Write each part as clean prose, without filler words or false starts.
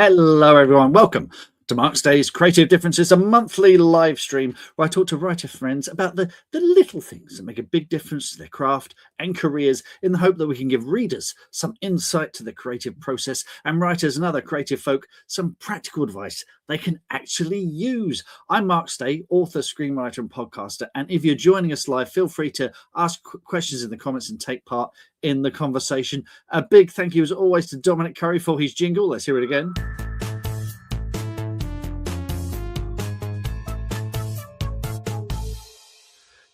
Hello, everyone. Welcome to Mark's Day's Creative Differences, a monthly live stream where I talk to writer friends about the little things that make a big difference to their craft and careers, in the hope that we can give readers some insight to the creative process and writers and other creative folk some practical advice they can actually use. I'm Mark Stay, author, screenwriter, and podcaster. And if you're joining us live, feel free to ask questions in the comments and take part in the conversation. A big thank you, as always, to Dominic Curry for his jingle. Let's hear it again.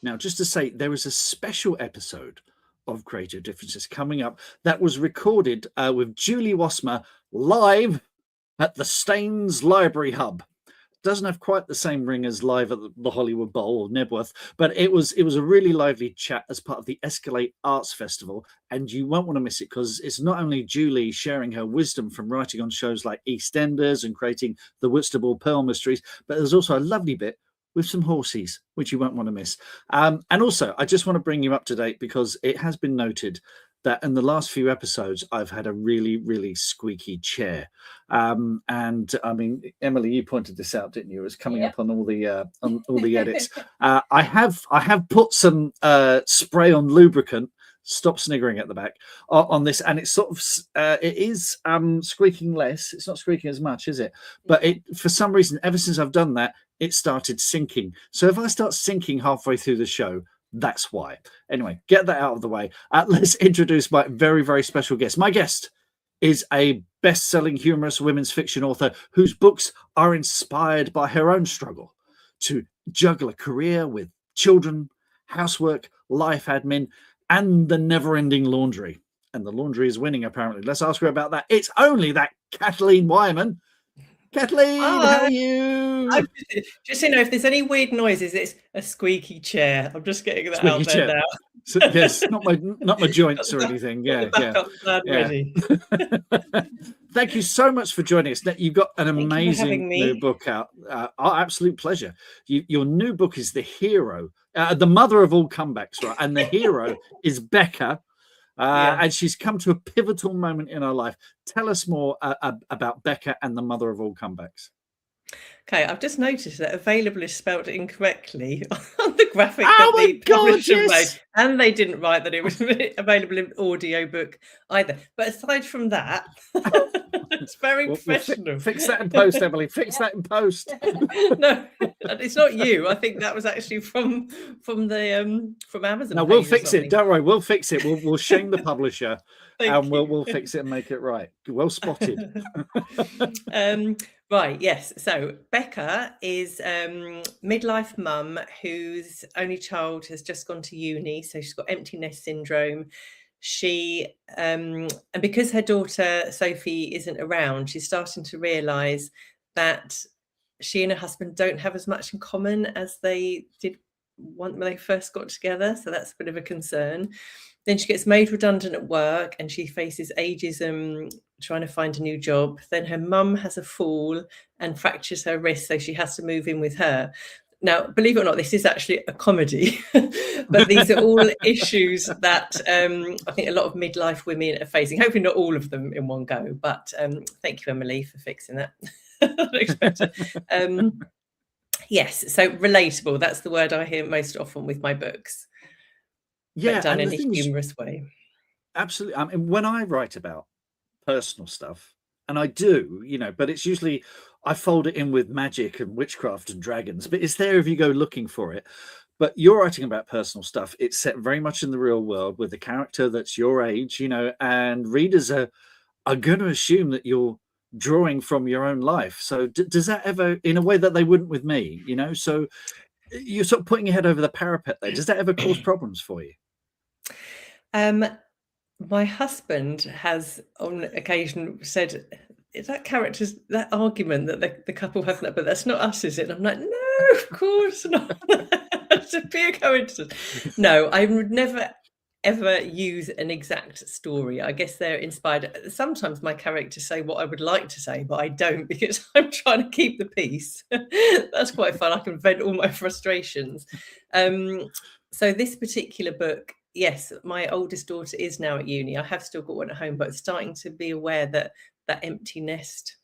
Now, just to say, there is a special episode of Creative Differences coming up that was recorded with Julie Wasmer live at the Staines Library Hub. Doesn't have quite the same ring as live at the Hollywood Bowl or Nebworth, but it was a really lively chat as part of the Escalate Arts Festival, and you won't want to miss it because it's not only Julie sharing her wisdom from writing on shows like EastEnders and creating the Whitstable Pearl Mysteries, but there's also a lovely bit with some horses, which you won't want to miss. And also, I just want to bring you up to date because it has been noted that in the last few episodes, I've had a really, really squeaky chair. And I mean, Emily, you pointed this out, didn't you? It was coming up on all the edits. I have put some spray on lubricant. Stop sniggering at the back on this, and it's sort of it is squeaking less. It's not squeaking as much, is it? But it, for some reason, ever since I've done that, it started sinking. So if I start sinking halfway through the show, that's why. Anyway, get that out of the way. Let's introduce my very, very special guest. My guest is a best-selling humorous women's fiction author whose books are inspired by her own struggle to juggle a career with children, housework, life admin, and the never-ending laundry. And the laundry is winning, apparently. Let's ask her about that. It's only that Kathleen Whyman. Kathleen, how are you? Just so you know, if there's any weird noises, it's a squeaky chair. I'm just getting that out there now. So, yes, not my joints or anything. Yeah. Ready. Thank you so much for joining us. You've got an amazing new book out. Our absolute pleasure. Your new book is The Hero, the mother of all comebacks, right? And the hero is Becca. And she's come to a pivotal moment in her life. Tell us more about Becca and the mother of all comebacks. Okay, I've just noticed that available is spelled incorrectly on the graphic that the publisher made, and they didn't write that it was available in audiobook either. But aside from that, it's very professional. Fix that in post, Emily. Fix that in post. No, it's not you. I think that was actually from Amazon. No, we'll fix it. Don't worry, we'll fix it. We'll shame the publisher, and we'll fix it and make it right. Well spotted. Right, yes. So Becca is midlife mum whose only child has just gone to uni, so she's got empty nest syndrome. She and because her daughter Sophie isn't around, she's starting to realise that she and her husband don't have as much in common as they did when they first got together. So that's a bit of a concern. Then she gets made redundant at work and she faces ageism trying to find a new job. Then her mum has a fall and fractures her wrist, so she has to move in with her. Now, believe it or not, this is actually a comedy, but these are all issues that I think a lot of midlife women are facing. Hopefully not all of them in one go, but thank you, Emily, for fixing that. I don't expect it. Yes, so relatable. That's the word I hear most often with my books. Yeah, but done in a humorous way. Absolutely. I mean, when I write about personal stuff, and I do, but it's usually I fold it in with magic and witchcraft and dragons, but it's there if you go looking for it. But you're writing about personal stuff. It's set very much in the real world with a character that's your age, and readers are going to assume that you're drawing from your own life. So does that ever, in a way that they wouldn't with me, so you're sort of putting your head over the parapet there. Does that ever cause problems for you? My husband has on occasion said, is that argument that the couple have, but that's not us, is it? And I'm like, no, of course not. It's a pure coincidence. No, I would never ever use an exact story. I guess they're inspired. Sometimes my characters say what I would like to say, but I don't because I'm trying to keep the peace. That's quite fun. I can vent all my frustrations. So this particular book, yes, my oldest daughter is now at uni. I have still got one at home, but starting to be aware that that empty nest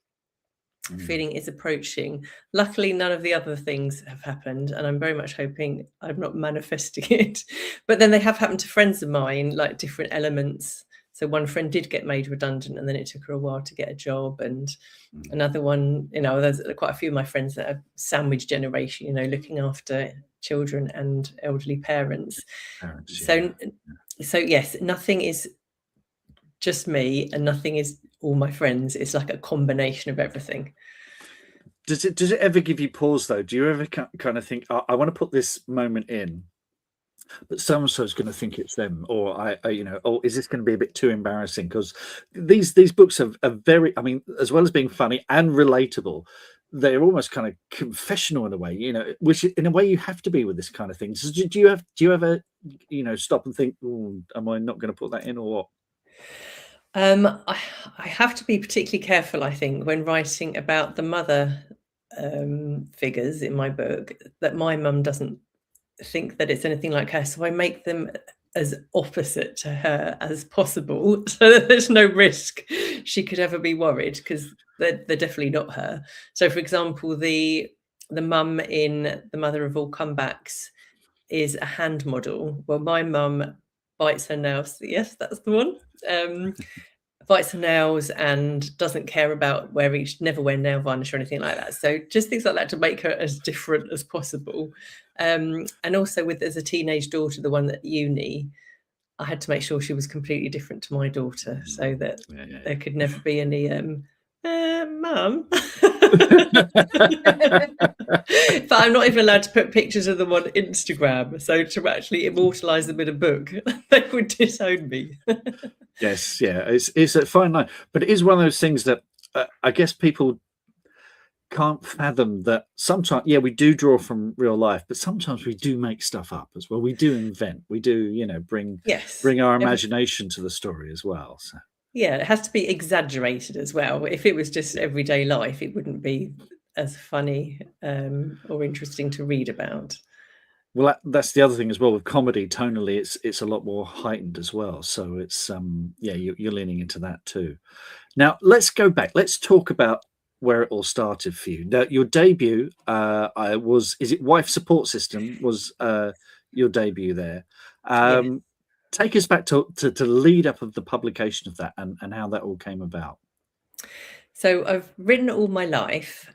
feeling is approaching. Luckily, none of the other things have happened, and I'm very much hoping I'm not manifesting it. But then they have happened to friends of mine, like different elements. So one friend did get made redundant, and then it took her a while to get a job. And another one, there's quite a few of my friends that are sandwich generation, looking after children and elderly parents. So yes, nothing is just me, and nothing is all my friends. It's like a combination of everything. Does it ever give you pause though? Do you ever kind of think, I want to put this moment in, but so and so is going to think it's them, or or is this going to be a bit too embarrassing? Because these books are very, I mean, as well as being funny and relatable, they're almost kind of confessional in a way, which in a way you have to be with this kind of thing. So do you ever stop and think, am I not going to put that in, or what? I have to be particularly careful, I think, when writing about the mother figures in my book, that my mum doesn't think that it's anything like her. So I make them as opposite to her as possible, so that there's no risk she could ever be worried, because they're definitely not her. So, for example, the mum in The Mother of All Comebacks is a hand model. Well, my mum bites her nails. Yes, that's the one. Bites her nails and doesn't care about never wear nail varnish or anything like that. So just things like that to make her as different as possible. And also as a teenage daughter, the one at uni, I had to make sure she was completely different to my daughter, so that there could never be any mum. But I'm not even allowed to put pictures of them on Instagram. So to actually immortalize them in a book, they would disown me. Yes, yeah, it's a fine line, but it is one of those things that I guess people can't fathom, that sometimes, we do draw from real life, but sometimes we do make stuff up as well. We do invent, we do, bring our imagination to the story as well. So yeah, it has to be exaggerated as well. If it was just everyday life, it wouldn't be as funny or interesting to read about. Well, that's the other thing as well with comedy. Tonally, it's a lot more heightened as well. So it's you're leaning into that too. Now let's go back. Let's talk about where it all started for you. Now, your debut is it Wife Support System was your debut there. Take us back to the lead up of the publication of that, and how that all came about. So I've written all my life.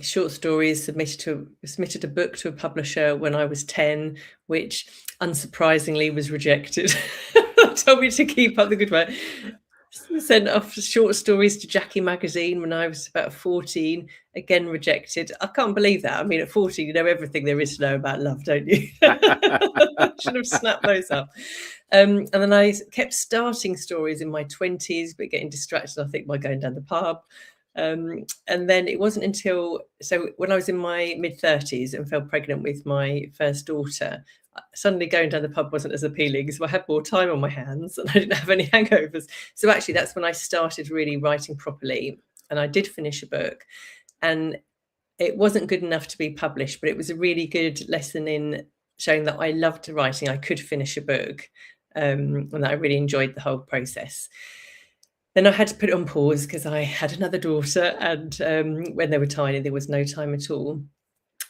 Short stories, submitted a book to a publisher when I was 10, which unsurprisingly was rejected. Told me to keep up the good work. Sent off short stories to Jackie magazine when I was about 14, again rejected. I can't believe that. I mean, at 14, you know everything there is to know about love, don't you? Should have snapped those up. And then I kept starting stories in my 20s, but getting distracted, I think, by going down the pub. And then it wasn't until, when I was in my mid-30s and fell pregnant with my first daughter, suddenly going down the pub wasn't as appealing, so I had more time on my hands and I didn't have any hangovers. So actually that's when I started really writing properly, and I did finish a book, and it wasn't good enough to be published, but it was a really good lesson in showing that I loved writing. I could finish a book, and that I really enjoyed the whole process. Then I had to put it on pause because I had another daughter, and when they were tiny, there was no time at all.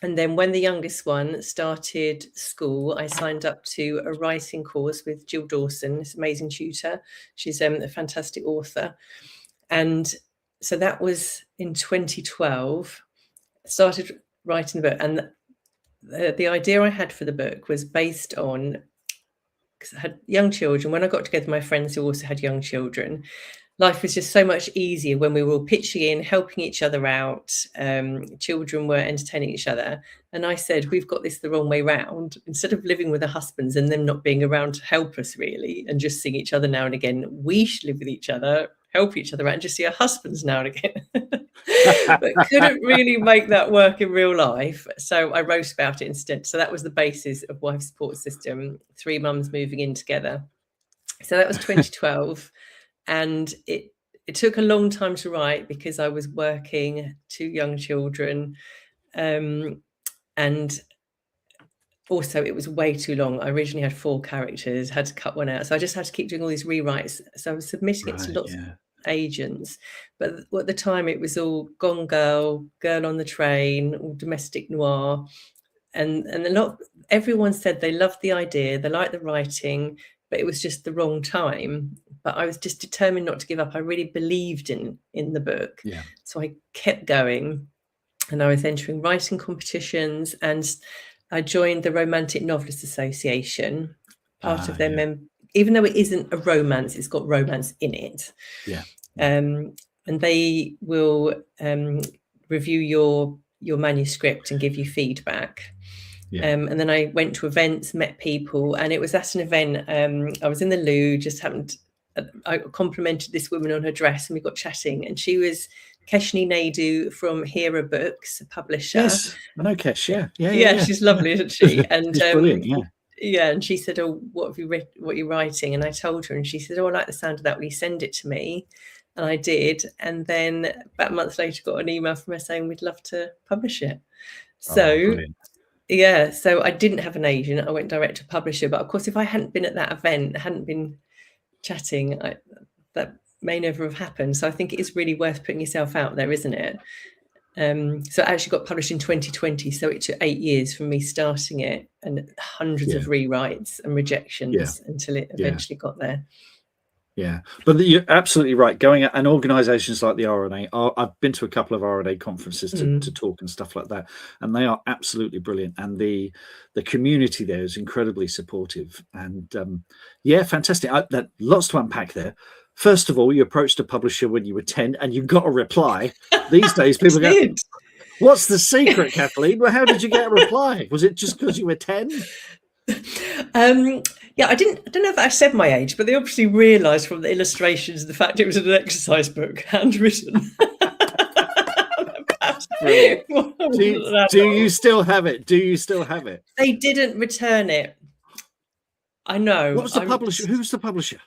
And then when the youngest one started school, I signed up to a writing course with Jill Dawson, this amazing tutor. She's a fantastic author. And so that was in 2012. I started writing the book. And the idea I had for the book was based on, because I had young children. When I got together with my friends who also had young children, life was just so much easier when we were all pitching in, helping each other out. Children were entertaining each other. And I said, we've got this the wrong way round. Instead of living with our husbands and them not being around to help us really, and just seeing each other now and again, we should live with each other, help each other out, and just see our husbands now and again. But couldn't really make that work in real life. So I wrote about it instead. So that was the basis of Wife Support System, 3 mums moving in together. So that was 2012. And it took a long time to write because I was working, 2 young children. And also it was way too long. I originally had 4 characters, had to cut one out. So I just had to keep doing all these rewrites. So I was submitting it to lots. agents, but at the time it was all Gone Girl, Girl on the Train, all domestic noir, and everyone said they loved the idea, they liked the writing, but it was just the wrong time. But I was just determined not to give up. I really believed in the book, so I kept going, and I was entering writing competitions, and I joined the Romantic Novelists Association, part of their even though it isn't a romance, it's got romance in it. And they will review your manuscript and give you feedback. And then I went to events, met people, and it was at an event. I was in the loo, I complimented this woman on her dress, and we got chatting, and she was Keshni Naidu from Hera Books, a publisher. Yes, I know Kesh. Yeah. She's lovely, isn't she? And she's brilliant, and she said, "Oh, what have you read? What are you writing?" And I told her, and she said, "Oh, I like the sound of that. Will you send it to me?" And I did. And then about a month later, got an email from her saying we'd love to publish it. So, so I didn't have an agent. I went direct to publisher. But of course, if I hadn't been at that event, hadn't been chatting, that may never have happened. So I think it is really worth putting yourself out there, isn't it? So it actually got published in 2020. So it took 8 years from me starting it, and hundreds of rewrites and rejections until it eventually got there. Yeah, but you're absolutely right. Going out, and organisations like the RNA, I've been to a couple of RNA conferences to talk and stuff like that, and they are absolutely brilliant. And the community there is incredibly supportive. And fantastic. Lots to unpack there. First of all, you approached a publisher when you were 10, and you got a reply. These days, people go, "What's the secret, Kathleen? Well, how did you get a reply? Was it just because you were 10?" I don't know if I said my age, but they obviously realised from the illustrations the fact it was an exercise book, handwritten. Do you still have it? They didn't return it. I know. What was the publisher? Who was the publisher?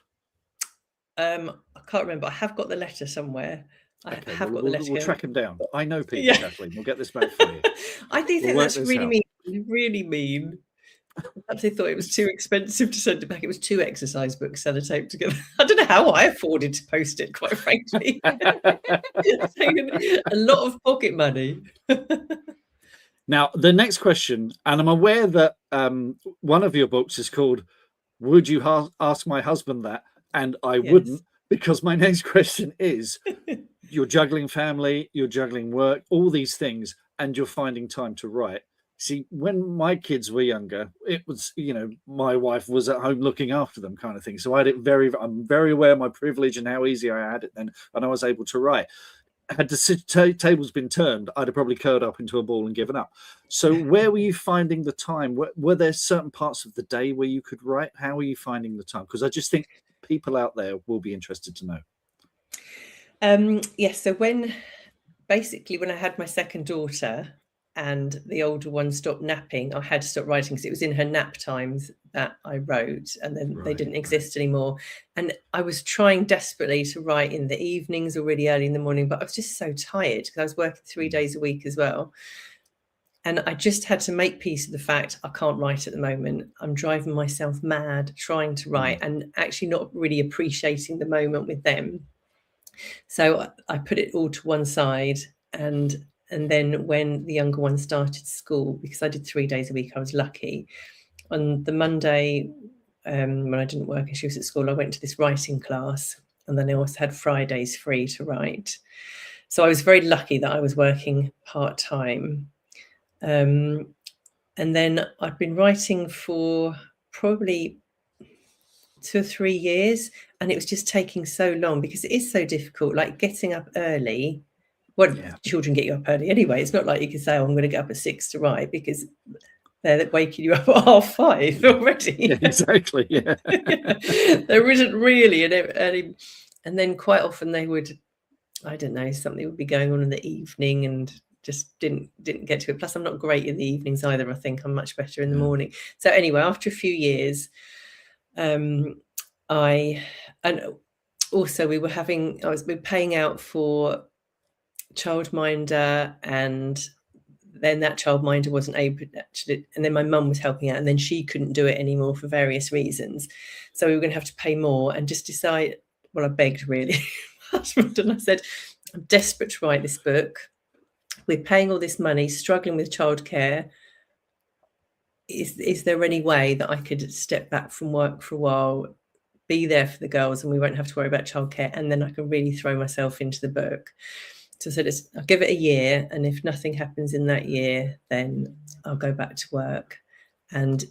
I can't remember. I have got the letter somewhere. We'll track him down. I know people, Kathleen. We'll get this back for you. I do think that's really mean. Really mean. Perhaps they thought it was too expensive to send it back. It was 2 exercise books sellotaped together. I don't know how I afforded to post it, quite frankly. It's taken a lot of pocket money. Now, the next question, and I'm aware that one of your books is called "Would You Ask My Husband That?" And I wouldn't, because my next question is, you're juggling family, you're juggling work, all these things, and you're finding time to write. See, when my kids were younger, it was, my wife was at home looking after them, kind of thing. So I'm very aware of my privilege and how easy I had it then, and I was able to write. Had the tables been turned, I'd have probably curled up into a ball and given up. So where were you finding the time? Were there certain parts of the day where you could write? How were you finding the time? Because I just think people out there will be interested to know. So when I had my second daughter, and the older one stopped napping, I had to stop writing because it was in her nap times that I wrote, and then they didn't exist anymore. And I was trying desperately to write in the evenings or really early in the morning, but I was just so tired because I was working 3 days a week as well. And I just had to make peace with the fact I can't write at the moment. I'm driving myself mad trying to write and actually not really appreciating the moment with them. So I put it all to one side, and then when the younger one started school, because I did 3 days a week, I was lucky. On the Monday, when I didn't work and she was at school, I went to this writing class, and then I also had Fridays free to write. So I was very lucky that I was working part-time. And then I'd been writing for probably 2 or 3 years, and it was just taking so long because it is so difficult, like getting up early. Children get you up early anyway. It's not like you can say, I'm going to get up at 6 to write, because they're waking you up at 5:30 already. Exactly, There isn't really an early. And then quite often they would, I don't know, something would be going on in the evening and just didn't get to it. Plus, I'm not great in the evenings either. I think I'm much better in the morning. So anyway, after a few years, we were paying out for childminder, and then that childminder wasn't able to actually, and then my mum was helping out, and then she couldn't do it anymore for various reasons. So we were going to have to pay more, and just decide, well, I begged really. husband and I said, I'm desperate to write this book. We're paying all this money, struggling with childcare. Is there any way that I could step back from work for a while, be there for the girls, and we won't have to worry about childcare, and then I can really throw myself into the book? So I said, I'll give it a year, and if nothing happens in that year, then I'll go back to work. And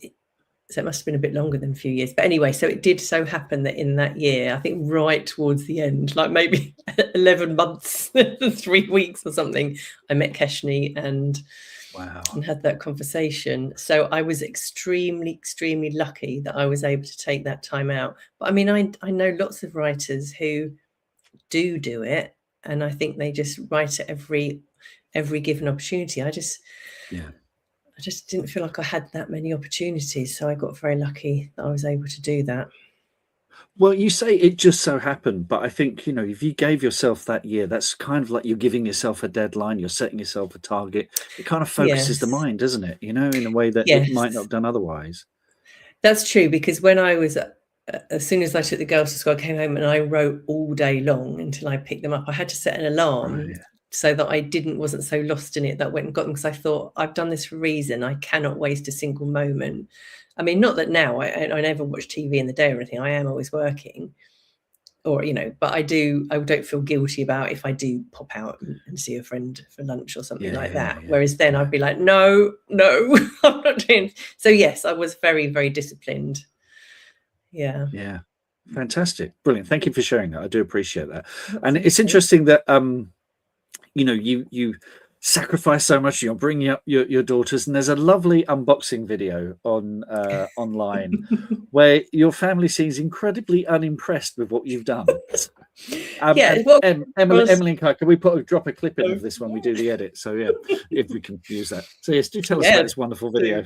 so it must have been a bit longer than a few years. But anyway, so it did so happen that in that year, I think right towards the end, like maybe 11 months, 3 weeks or something, I met Keshni and had that conversation. So I was extremely, extremely lucky that I was able to take that time out. But I mean, I know lots of writers who do it, and I think they just write at every given opportunity. I just didn't feel like I had that many opportunities. So I got very lucky that I was able to do that. Well, you say it just so happened, but I think, you know, if you gave yourself that year, that's kind of like you're giving yourself a deadline, you're setting yourself a target. It kind of focuses the mind, doesn't it? You know, in a way that it might not have done otherwise. That's true, because when I was, as soon as I took the girls to school, I came home and I wrote all day long until I picked them up. I had to set an alarm so that I wasn't so lost in it that I went and got them, because I thought, I've done this for a reason. I cannot waste a single moment. I mean, not that now I never watch TV in the day or anything. I am always working, or, you know, but I don't feel guilty about if I do pop out and see a friend for lunch or something like that. Whereas then I'd be like, no, I'm not doing. So yes, I was very, very disciplined. Yeah. Fantastic. Brilliant. Thank you for sharing that. I do appreciate that. And it's interesting that, you know, you sacrifice so much. You're bringing up your daughters, and there's a lovely unboxing video on online where your family seems incredibly unimpressed with what you've done. Emily and Kai, can we drop a clip in of this when we do the edit? So if we can use that. So yes, do tell us about this wonderful video.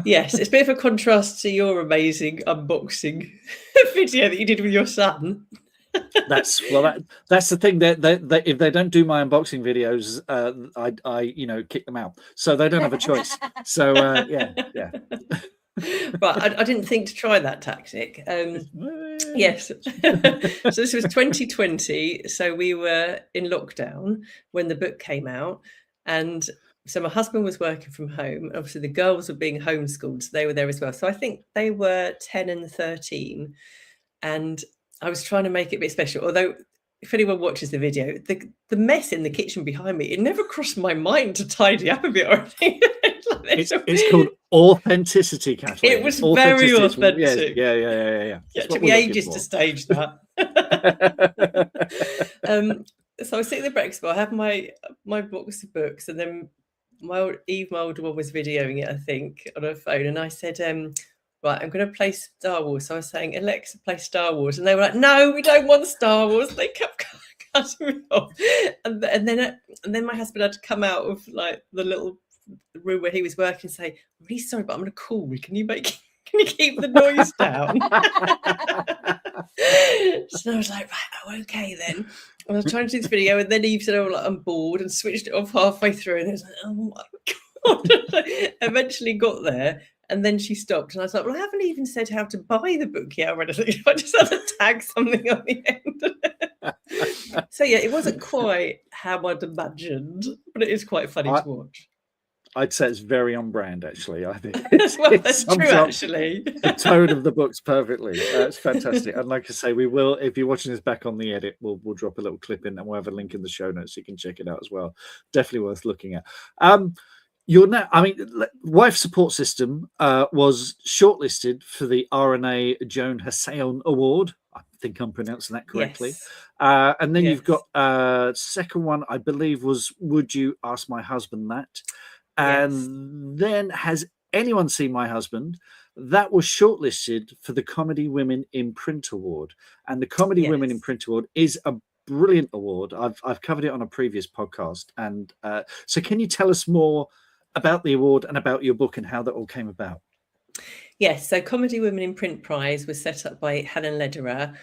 Yes, it's a bit of a contrast to your amazing unboxing video that you did with your son. That's the thing, that if they don't do my unboxing videos, I you know, kick them out, so they don't have a choice. So But I didn't think to try that tactic. Yes. So this was 2020, so we were in lockdown when the book came out, and so my husband was working from home. Obviously the girls were being homeschooled, so they were there as well. So I think they were 10 and 13, and I was trying to make it a bit special, although if anyone watches the video, the mess in the kitchen behind me, it never crossed my mind to tidy up a bit or anything. It's called authenticity, Kathleen. It was very authentic. Yeah. It took me ages to stage that. So I was sitting at the breakfast bar, I had my box of books, and then my older one was videoing it, I think, on her phone, and I said, right, I'm going to play Star Wars. So I was saying, Alexa, play Star Wars. And they were like, no, we don't want Star Wars. They kept cutting me off. And then my husband had to come out of like the little room where he was working and say, I'm really sorry, but I'm going to call. Can you keep the noise down? So I was like, right, okay then. And I was trying to do this video, and then Eve said, I'm bored, and switched it off halfway through. And it was like, oh my God. Eventually got there. And then she stopped, and I was like, well, I haven't even said how to buy the book yet or anything. I just had to tag something on the end. So yeah, it wasn't quite how I'd imagined, but it is quite funny to watch. I'd say it's very on brand, actually. I think that's true, actually. The tone of the book's perfectly. It's fantastic. And like I say, we will, if you're watching this back on the edit, we'll drop a little clip in, and we'll have a link in the show notes so you can check it out as well. Definitely worth looking at. Wife Support System was shortlisted for the RNA Joan Hassaon Award. I think I'm pronouncing that correctly. Yes. And then you've got second one, I believe, was Would You Ask My Husband That? And then Has Anyone Seen My Husband? That was shortlisted for the Comedy Women in Print Award. And the Comedy Women in Print Award is a brilliant award. I've covered it on a previous podcast. And so can you tell us more about the award and about your book and how that all came about? Yes, so Comedy Women in Print Prize was set up by Helen Lederer.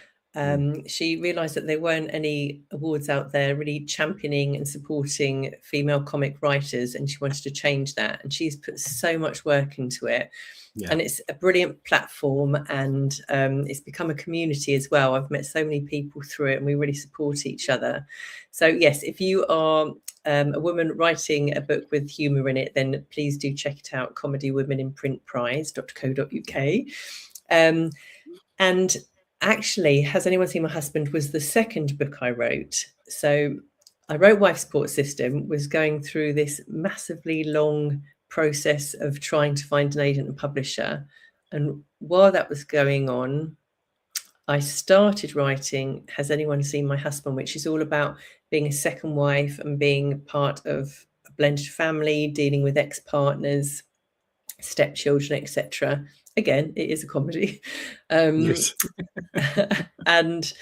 She realised that there weren't any awards out there really championing and supporting female comic writers, and she wanted to change that. And she's put so much work into it. Yeah. And it's a brilliant platform, and it's become a community as well. I've met so many people through it, and we really support each other. So yes, if you are a woman writing a book with humour in it, then please do check it out, comedywomeninprintprize.co.uk. And actually, Has Anyone Seen My Husband was the second book I wrote. So I wrote Wife Support System, was going through this massively long process of trying to find an agent and publisher. And while that was going on, I started writing Has Anyone Seen My Husband, which is all about being a second wife and being part of a blended family, dealing with ex-partners, stepchildren, etc. Again, it is a comedy. Yes. And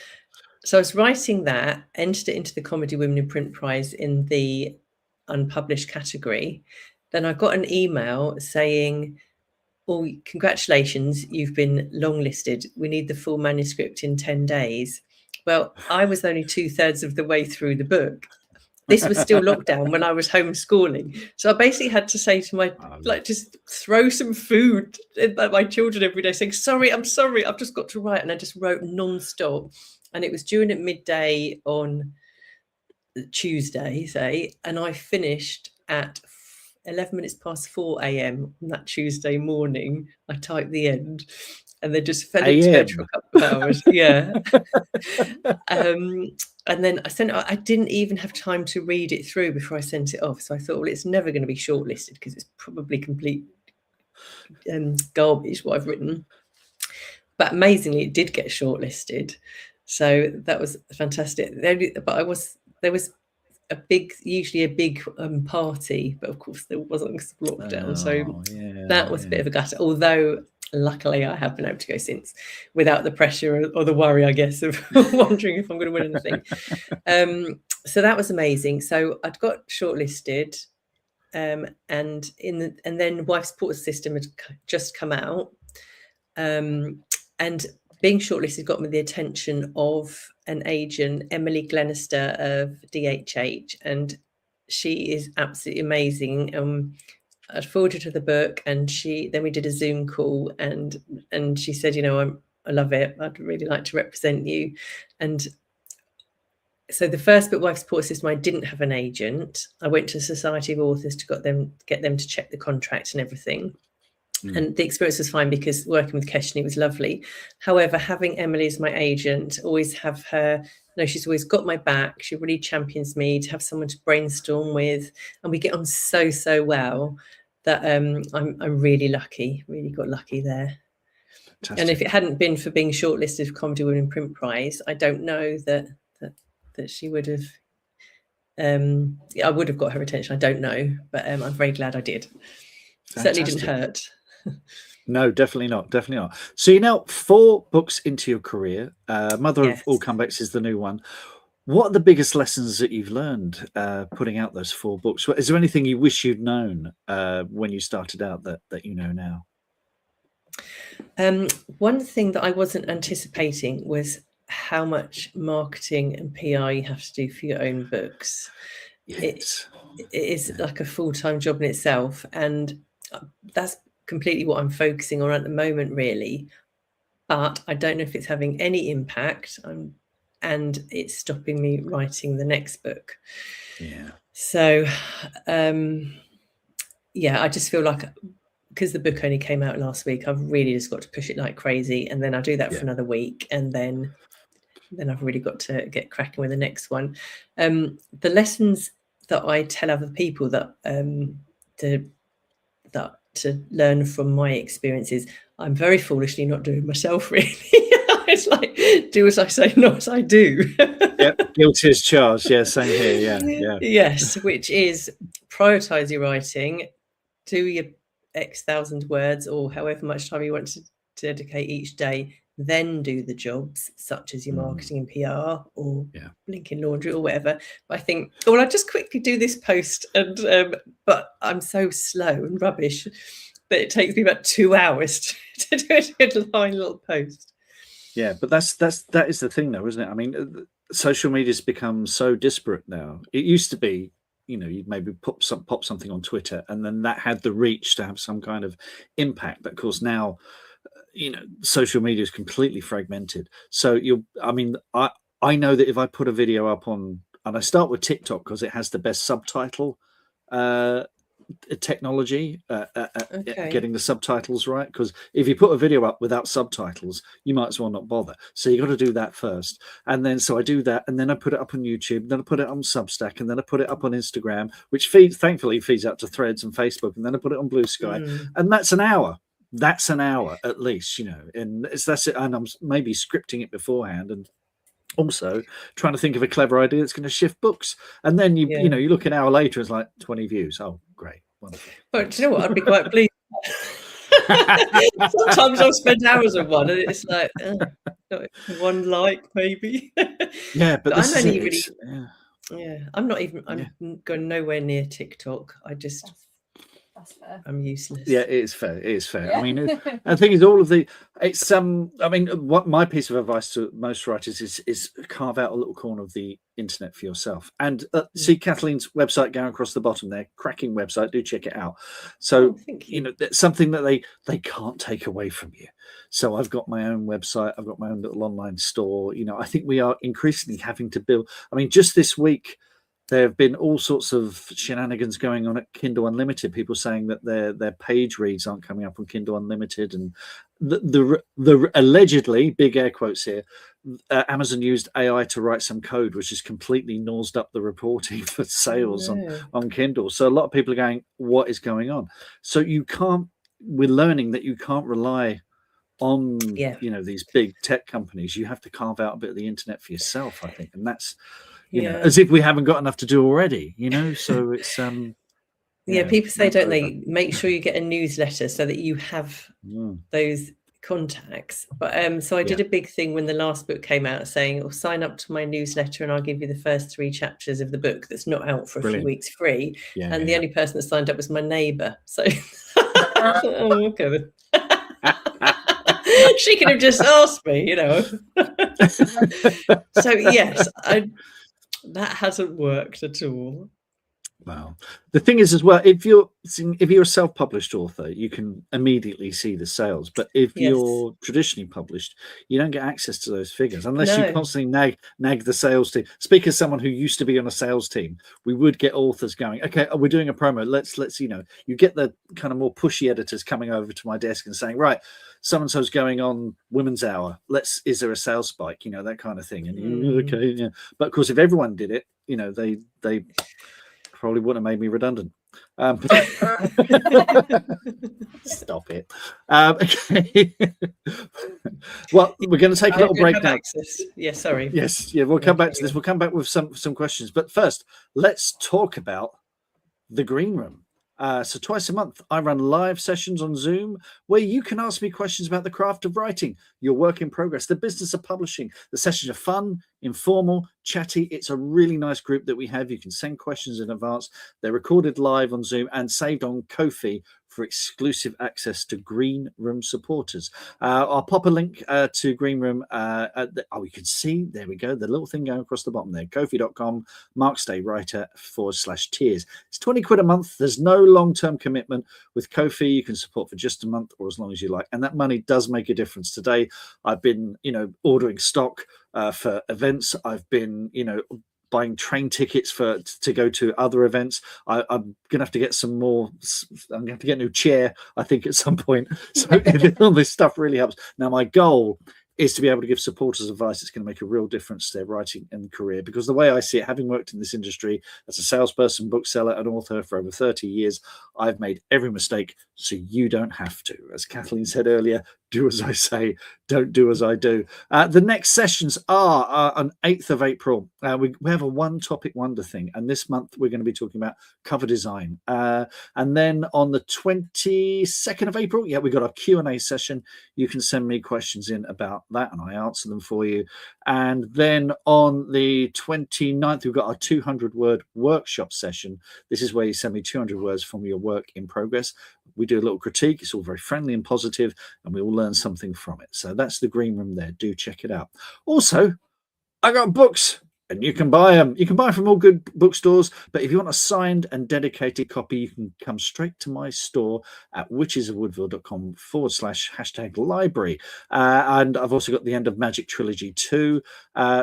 so I was writing that, entered it into the Comedy Women in Print Prize in the unpublished category. Then I got an email saying, "Oh, congratulations, you've been longlisted. We need the full manuscript in 10 days. Well, I was only 2/3 of the way through the book. This was still lockdown when I was homeschooling. So I basically had to say to my, just throw some food at my children every day, saying, I'm sorry, I've just got to write. And I just wrote non-stop. And it was due at midday on Tuesday, say, and I finished at 11 minutes past 4 a.m. on that Tuesday morning. I typed the end and then just fell into bed for a couple of hours. Yeah. And then I didn't even have time to read it through before I sent it off. So I thought, well, it's never going to be shortlisted because it's probably complete garbage what I've written. But amazingly, it did get shortlisted. So that was fantastic. But there was usually a big party, but of course there wasn't because of lockdown. That was a bit of a gutter. Although luckily I have been able to go since without the pressure or the worry, I guess, of wondering if I'm going to win anything. So that was amazing. So I'd got shortlisted, and then Wife Support System had just come out, and being shortlisted got me the attention of an agent, Emily Glenister of DHH, and she is absolutely amazing. I forwarded her the book, and then we did a Zoom call, and she said, I love it. I'd really like to represent you. And so the first book, Wife Support System, I didn't have an agent. I went to the Society of Authors to get them to check the contract and everything. And the experience was fine because working with Keshni was lovely. However, having Emily as my agent, always have her, she's always got my back. She really champions me, to have someone to brainstorm with. And we get on so, so well that I'm really lucky, really got lucky there. Fantastic. And if it hadn't been for being shortlisted for Comedy Women in Print Prize, I don't know that she would have, I would have got her attention. I don't know, but I'm very glad I did. Fantastic. Certainly didn't hurt. No, definitely not. So you're now 4 books into your career. Mother of All Comebacks is the new one. What are the biggest lessons that you've learned putting out those 4 books? Is there anything you wish you'd known when you started out that you know now? One thing that I wasn't anticipating was how much marketing and PR you have to do for your own books. Yes. It is like a full-time job in itself, and that's completely what I'm focusing on at the moment, really. But I don't know if it's having any impact, and it's stopping me writing the next book. Yeah. So, I just feel like, because the book only came out last week, I've really just got to push it like crazy, and then I'll do that for another week, and then I've really got to get cracking with the next one. The lessons that I tell other people that to learn from my experiences, I'm very foolishly not doing myself, really. It's like, do as I say, not as I do. Guilty as charged. Yeah, same here. Yeah. Yes, which is prioritize your writing, do your X thousand words or however much time you want to dedicate each day, then do the jobs such as your marketing and PR or linking laundry or whatever. But I think, well, I'll just quickly do this post, and but I'm so slow and rubbish that it takes me about 2 hours to do a little post. Yeah, but that is the thing, though, isn't it? I mean, social media's become so disparate now. It used to be, you'd maybe pop something on Twitter, and then that had the reach to have some kind of impact. But of course, now, social media is completely fragmented. So I know that if I put a video up on, and I start with TikTok because it has the best subtitle technology, Okay. getting the subtitles right, because if you put a video up without subtitles, you might as well not bother. So you got to do that first, and then so I do that, and then I put it up on YouTube, then I put it on Substack, and then I put it up on Instagram, which thankfully feeds out to Threads and Facebook, and then I put it on Blue Sky, and that's an hour. That's an hour at least, and that's it. And I'm maybe scripting it beforehand, and also trying to think of a clever idea that's going to shift books. And then you look an hour later, it's like 20 views. Oh, great, wonderful. But do you know what? I'd be quite pleased. Sometimes I'll spend hours on one, and it's like one like maybe. Yeah, but I'm only really. I'm not even. I'm going nowhere near TikTok. That's fair. I'm useless. Yeah, it is fair. It is fair. Yeah. I mean, the thing is, what my piece of advice to most writers is carve out a little corner of the internet for yourself. And see Kathleen's website going across the bottom there, cracking website. Do check it out. So that's something that they can't take away from you. So I've got my own website. I've got my own little online store. I think we are increasingly having to build. I mean, just this week, there have been all sorts of shenanigans going on at Kindle Unlimited. People saying that their page reads aren't coming up on Kindle Unlimited, and the allegedly, big air quotes here, Amazon used AI to write some code which has completely nosed up the reporting for sales on Kindle. So a lot of people are going, "What is going on?" So we're learning that you can't rely on these big tech companies. You have to carve out a bit of the internet for yourself, I think, and that's. As if we haven't got enough to do already, so it's people say, don't they, make sure you get a newsletter so that you have those contacts. But so I did a big thing when the last book came out saying, sign up to my newsletter and I'll give you the first 3 chapters of the book that's not out for a few weeks free. And the only person that signed up was my neighbour. So okay. She could have just asked me, So yes, that hasn't worked at all. Well, the thing is as well, if you're a self-published author, you can immediately see the sales. But if you're traditionally published, you don't get access to those figures unless you constantly nag the sales team. Speak as someone who used to be on a sales team, we would get authors going, okay, we're doing a promo. Let's you get the kind of more pushy editors coming over to my desk and saying, right, so-and-so's going on Women's Hour. Is there a sales spike? That kind of thing. And okay, yeah. But of course, if everyone did it, they probably wouldn't have made me redundant. Stop it. Okay. Well, we're going to take a little break now. Yes, sorry. Yes, we'll come back to this. We'll come back with some questions. But first, let's talk about the Green Room. So twice a month, I run live sessions on Zoom where you can ask me questions about the craft of writing, your work in progress, the business of publishing. The sessions are fun, informal, chatty. It's a really nice group that we have. You can send questions in advance. They're recorded live on Zoom and saved on Ko-fi for exclusive access to Green Room supporters. I'll pop a link to Green Room. You can see, there we go, the little thing going across the bottom there, ko-fi.com, markstay-writer/tiers. It's 20 quid a month. There's no long-term commitment. With Ko-fi, you can support for just a month or as long as you like. And that money does make a difference. Today, I've been, ordering stock for events. I've been, buying train tickets to go to other events. I'm gonna have to get some more. I'm gonna have to get a new chair, I think, at some point. So all this stuff really helps. Now, my goal is to be able to give supporters advice that's going to make a real difference to their writing and career. Because the way I see it, having worked in this industry as a salesperson, bookseller, and author for over 30 years, I've made every mistake, so you don't have to. As Kathleen said earlier, do as I say, don't do as I do. The next sessions are on 8th of April. We have a one topic wonder thing. And this month, we're going to be talking about cover design. And then on the 22nd of April, we got our Q&A session. You can send me questions in about that and I answer them for you. And then on the 29th, we've got our 200-word workshop session. This is where you send me 200 words from your work in progress. We do a little critique. It's all very friendly and positive, and we all learn something from it. So that's the green room there. Do check it out. Also, I got books. And you can buy them. You can buy from all good bookstores. But if you want a signed and dedicated copy, you can come straight to my store at witchesofwoodville.com/library. And I've also got the End of Magic Trilogy too.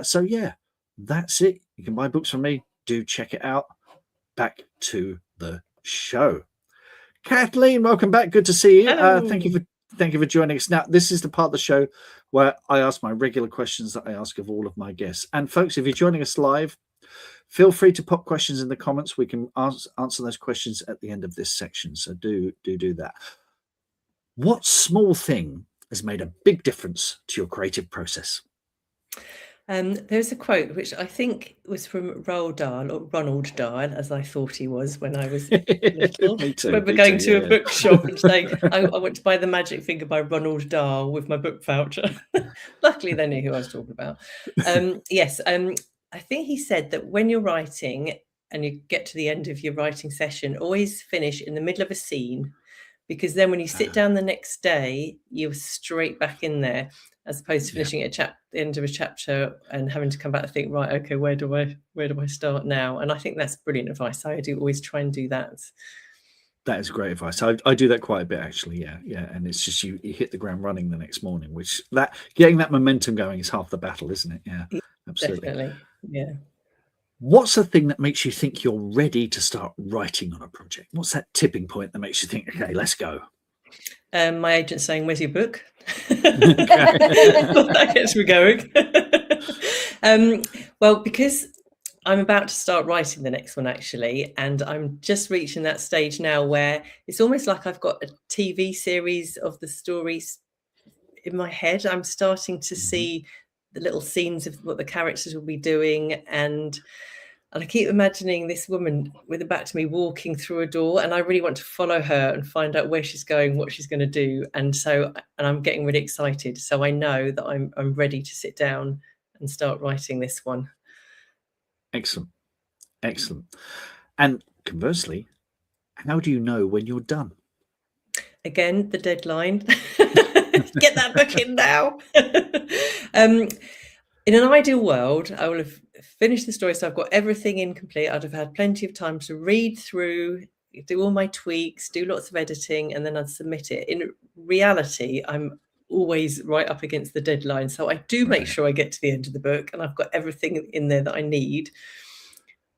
So yeah, that's it. You can buy books from me. Do check it out. Back to the show. Kathleen, welcome back. Good to see you. Thank you for joining us. Now, this is the part of the show where I ask my regular questions that I ask of all of my guests. And folks, if you're joining us live, feel free to pop questions in the comments. We can answer those questions at the end of this section. So do that. What small thing has made a big difference to your creative process? There's a quote which I think was from Roald Dahl, or Ronald Dahl, as I thought he was when I was little. Me too, I remember me going too, to yeah. a bookshop and saying, I want to buy The Magic Finger by Ronald Dahl with my book voucher. Luckily, they knew who I was talking about. Yes, I think he said that when you're writing and you get to the end of your writing session, always finish in the middle of a scene, because then when you sit down the next day, you're straight back in there, as opposed to finishing at the end of a chapter and having to come back and think, right, okay, where do I start now? And I think that's brilliant advice. I do always try and do that. That is great advice. I do that quite a bit, actually. Yeah. And it's just you hit the ground running the next morning, which getting that momentum going is half the battle, isn't it? Yeah, absolutely. Definitely. Yeah. What's the thing that makes you think you're ready to start writing on a project? What's that tipping point that makes you think, okay, let's go? My agent saying, "Where's your book?" That gets me going. Well, because I'm about to start writing the next one, actually, and I'm just reaching that stage now where it's almost like I've got a TV series of the stories in my head. I'm starting to see the little scenes of what the characters will be doing, and I keep imagining this woman with her back to me walking through a door, and I really want to follow her and find out where she's going, what she's going to do. And I'm getting really excited. So I know that I'm ready to sit down and start writing this one. Excellent. And conversely, how do you know when you're done? Again, the deadline. Get that book in now. In an ideal world, I will have finished the story, so I've got everything incomplete. I'd have had plenty of time to read through, do all my tweaks, do lots of editing, and then I'd submit it. In reality, I'm always right up against the deadline, so I do make sure I get to the end of the book and I've got everything in there that I need.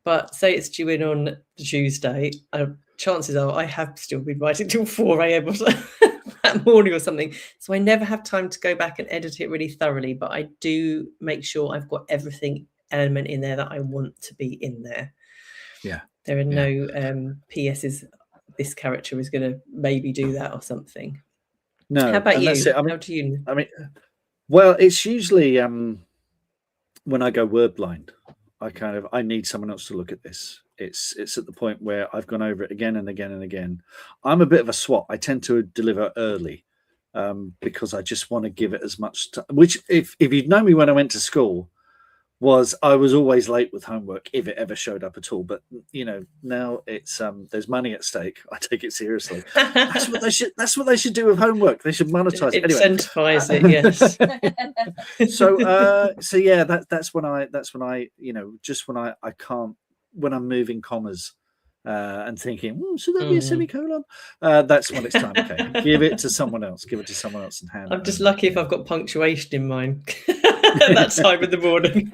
But say it's due in on the Tuesday, chances are I have still been writing till 4 a.m. or so that morning or something. So I never have time to go back and edit it really thoroughly, but I do make sure I've got everything element in there that I want to be in there. Yeah. There are no PSs, this character is going to maybe do that or something. No. How about you? How do you? I mean, well, it's usually when I go word blind, I need someone else to look at this. It's at the point where I've gone over it again and again and again. I'm a bit of a swot. I tend to deliver early because I just want to give it as much time. Which, if you'd known me when I went to school, I was always late with homework if it ever showed up at all. But now it's there's money at stake. I take it seriously. That's what they should do with homework. They should monetize it. Anyway. Incentivize it, yes. So yeah, that's when I just when I can't, when I'm moving commas and thinking, should that be a semicolon? That's when it's time. Okay, give it to someone else. Give it to someone else and hand. I'm just lucky if I've got punctuation in mine at that time of the morning.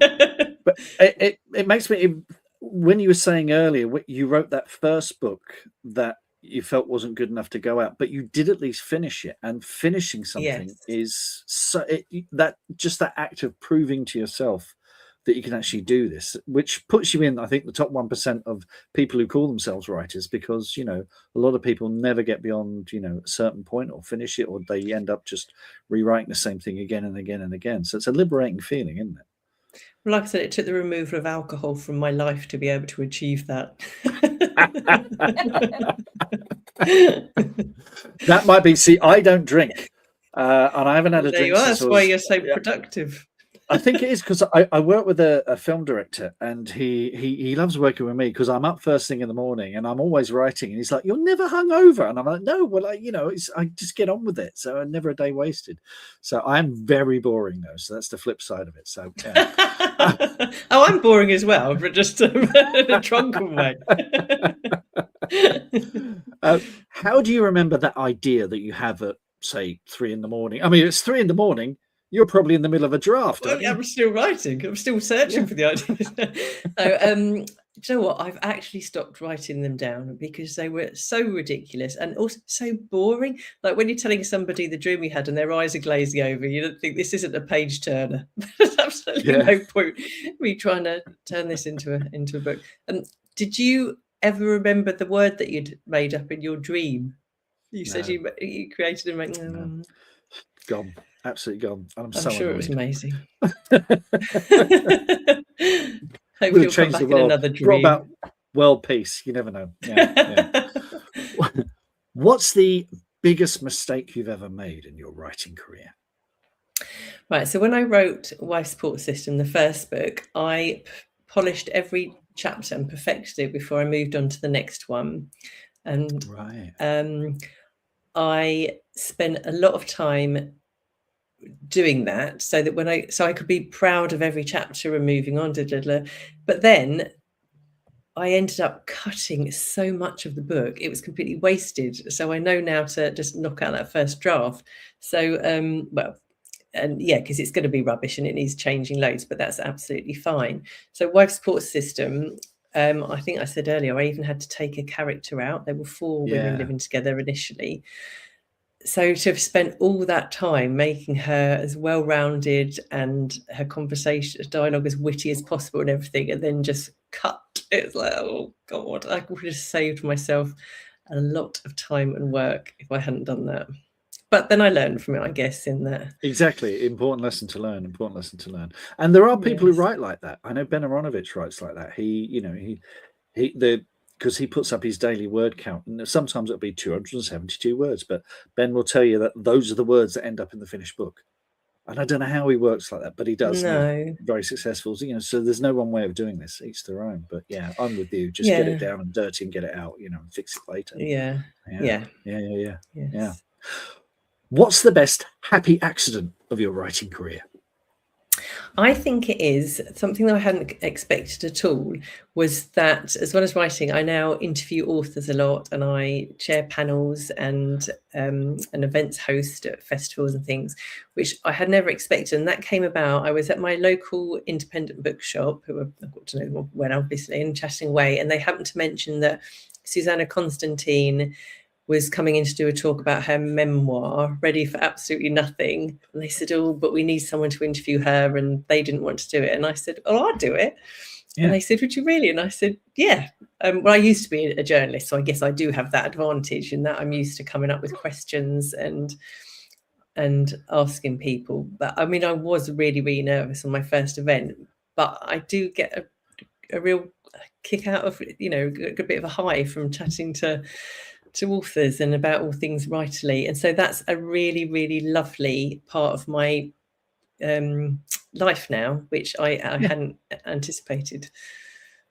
But it makes me, when you were saying earlier, you wrote that first book that you felt wasn't good enough to go out, but you did at least finish it, and finishing something is that act of proving to yourself that you can actually do this, which puts you in, I think, the top 1% of people who call themselves writers, because a lot of people never get beyond a certain point or finish it, or they end up just rewriting the same thing again and again and again. So it's a liberating feeling, isn't it? Well, like I said, it took the removal of alcohol from my life to be able to achieve that. That might be. See, I don't drink, and I haven't had a there drink. you are. That's why you're so productive. I think it is because I work with a film director, and he loves working with me because I'm up first thing in the morning and I'm always writing, and he's like, "You're never hungover," and I'm like, "No, well, I just get on with it, so never a day wasted." So I'm very boring though, so that's the flip side of it. So yeah. Oh, I'm boring as well, but just in a drunken way. How do you remember that idea that you have at, say, 3 in the morning? I mean, it's 3 in the morning. You're probably in the middle of a draft. Well, I'm still writing. I'm still searching for the ideas. So, do you know what? I've actually stopped writing them down because they were so ridiculous and also so boring. Like when you're telling somebody the dream you had and their eyes are glazing over, you don't think this isn't a page turner. There's absolutely no point me trying to turn this into a book. Did you ever remember the word that you'd made up in your dream? You said you created a No. Gone, absolutely gone. I'm so sure annoyed. It was amazing. Hopefully you'll come back in another dream. Brought about world peace. You never know. Yeah. What's the biggest mistake you've ever made in your writing career? Right. So when I wrote Wife Support System, the first book, I polished every chapter and perfected it before I moved on to the next one. And I spent a lot of time doing that so that I could be proud of every chapter and moving on to but then I ended up cutting so much of the book it was completely wasted. So I know now to just knock out that first draft. So because it's going to be rubbish and it needs changing loads, but that's absolutely fine. So Wife Support System, I think I said earlier, I even had to take a character out. There were 4 women living together initially. So to have spent all that time making her as well-rounded and her dialogue as witty as possible and everything, and then just cut, it's like, oh God, I would have saved myself a lot of time and work if I hadn't done that. But then I learned from it, I guess, in that. Exactly. Important lesson to learn. And there are people who write like that. I know Ben Aronovich writes like that. Because he puts up his daily word count, and sometimes it'll be 272 words, but Ben will tell you that those are the words that end up in the finished book. And I don't know how he works like that, but he does. No. Very successful. So there's no one way of doing this. Each their own. But yeah, I'm with you. Just get it down and dirty and get it out, and fix it later. Yeah. Yeah. What's the best happy accident of your writing career? I think it is something that I hadn't expected at all, was that as well as writing, I now interview authors a lot, and I chair panels and an events host at festivals and things, which I had never expected. And that came about, I was at my local independent bookshop, who I've got to know well, obviously, and chatting away, and they happened to mention that Susanna Constantine was coming in to do a talk about her memoir, Ready for Absolutely Nothing. And they said, oh, but we need someone to interview her. And they didn't want to do it. And I said, oh, I'll do it. Yeah. And they said, would you really? And I said, yeah. Well, I used to be a journalist, so I guess I do have that advantage in that I'm used to coming up with questions and asking people. But I mean, I was really, really nervous on my first event, but I do get a real kick out of, a bit of a high from chatting to authors and about all things writerly. And so that's a really, really lovely part of my life now, which I hadn't anticipated.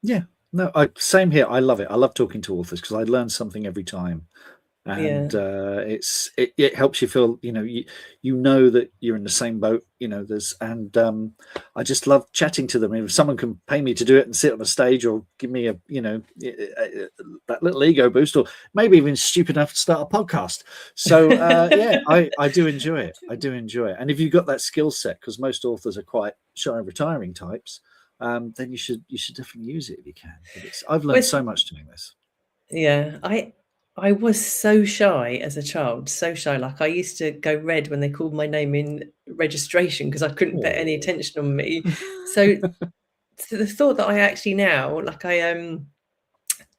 Yeah, no, same here. I love it. I love talking to authors because I learn something every time. And it helps you feel, you know that you're in the same boat, I just love chatting to them. If someone can pay me to do it and sit on a stage or give me that little ego boost, or maybe even stupid enough to start a podcast. So I do enjoy it. And if you've got that skill set, because most authors are quite shy of retiring types, then you should definitely use it if you can. I've learned so much doing this. Yeah, I was so shy as a child, so shy. Like I used to go red when they called my name in registration because I couldn't put any attention on me. So the thought that I actually now, like I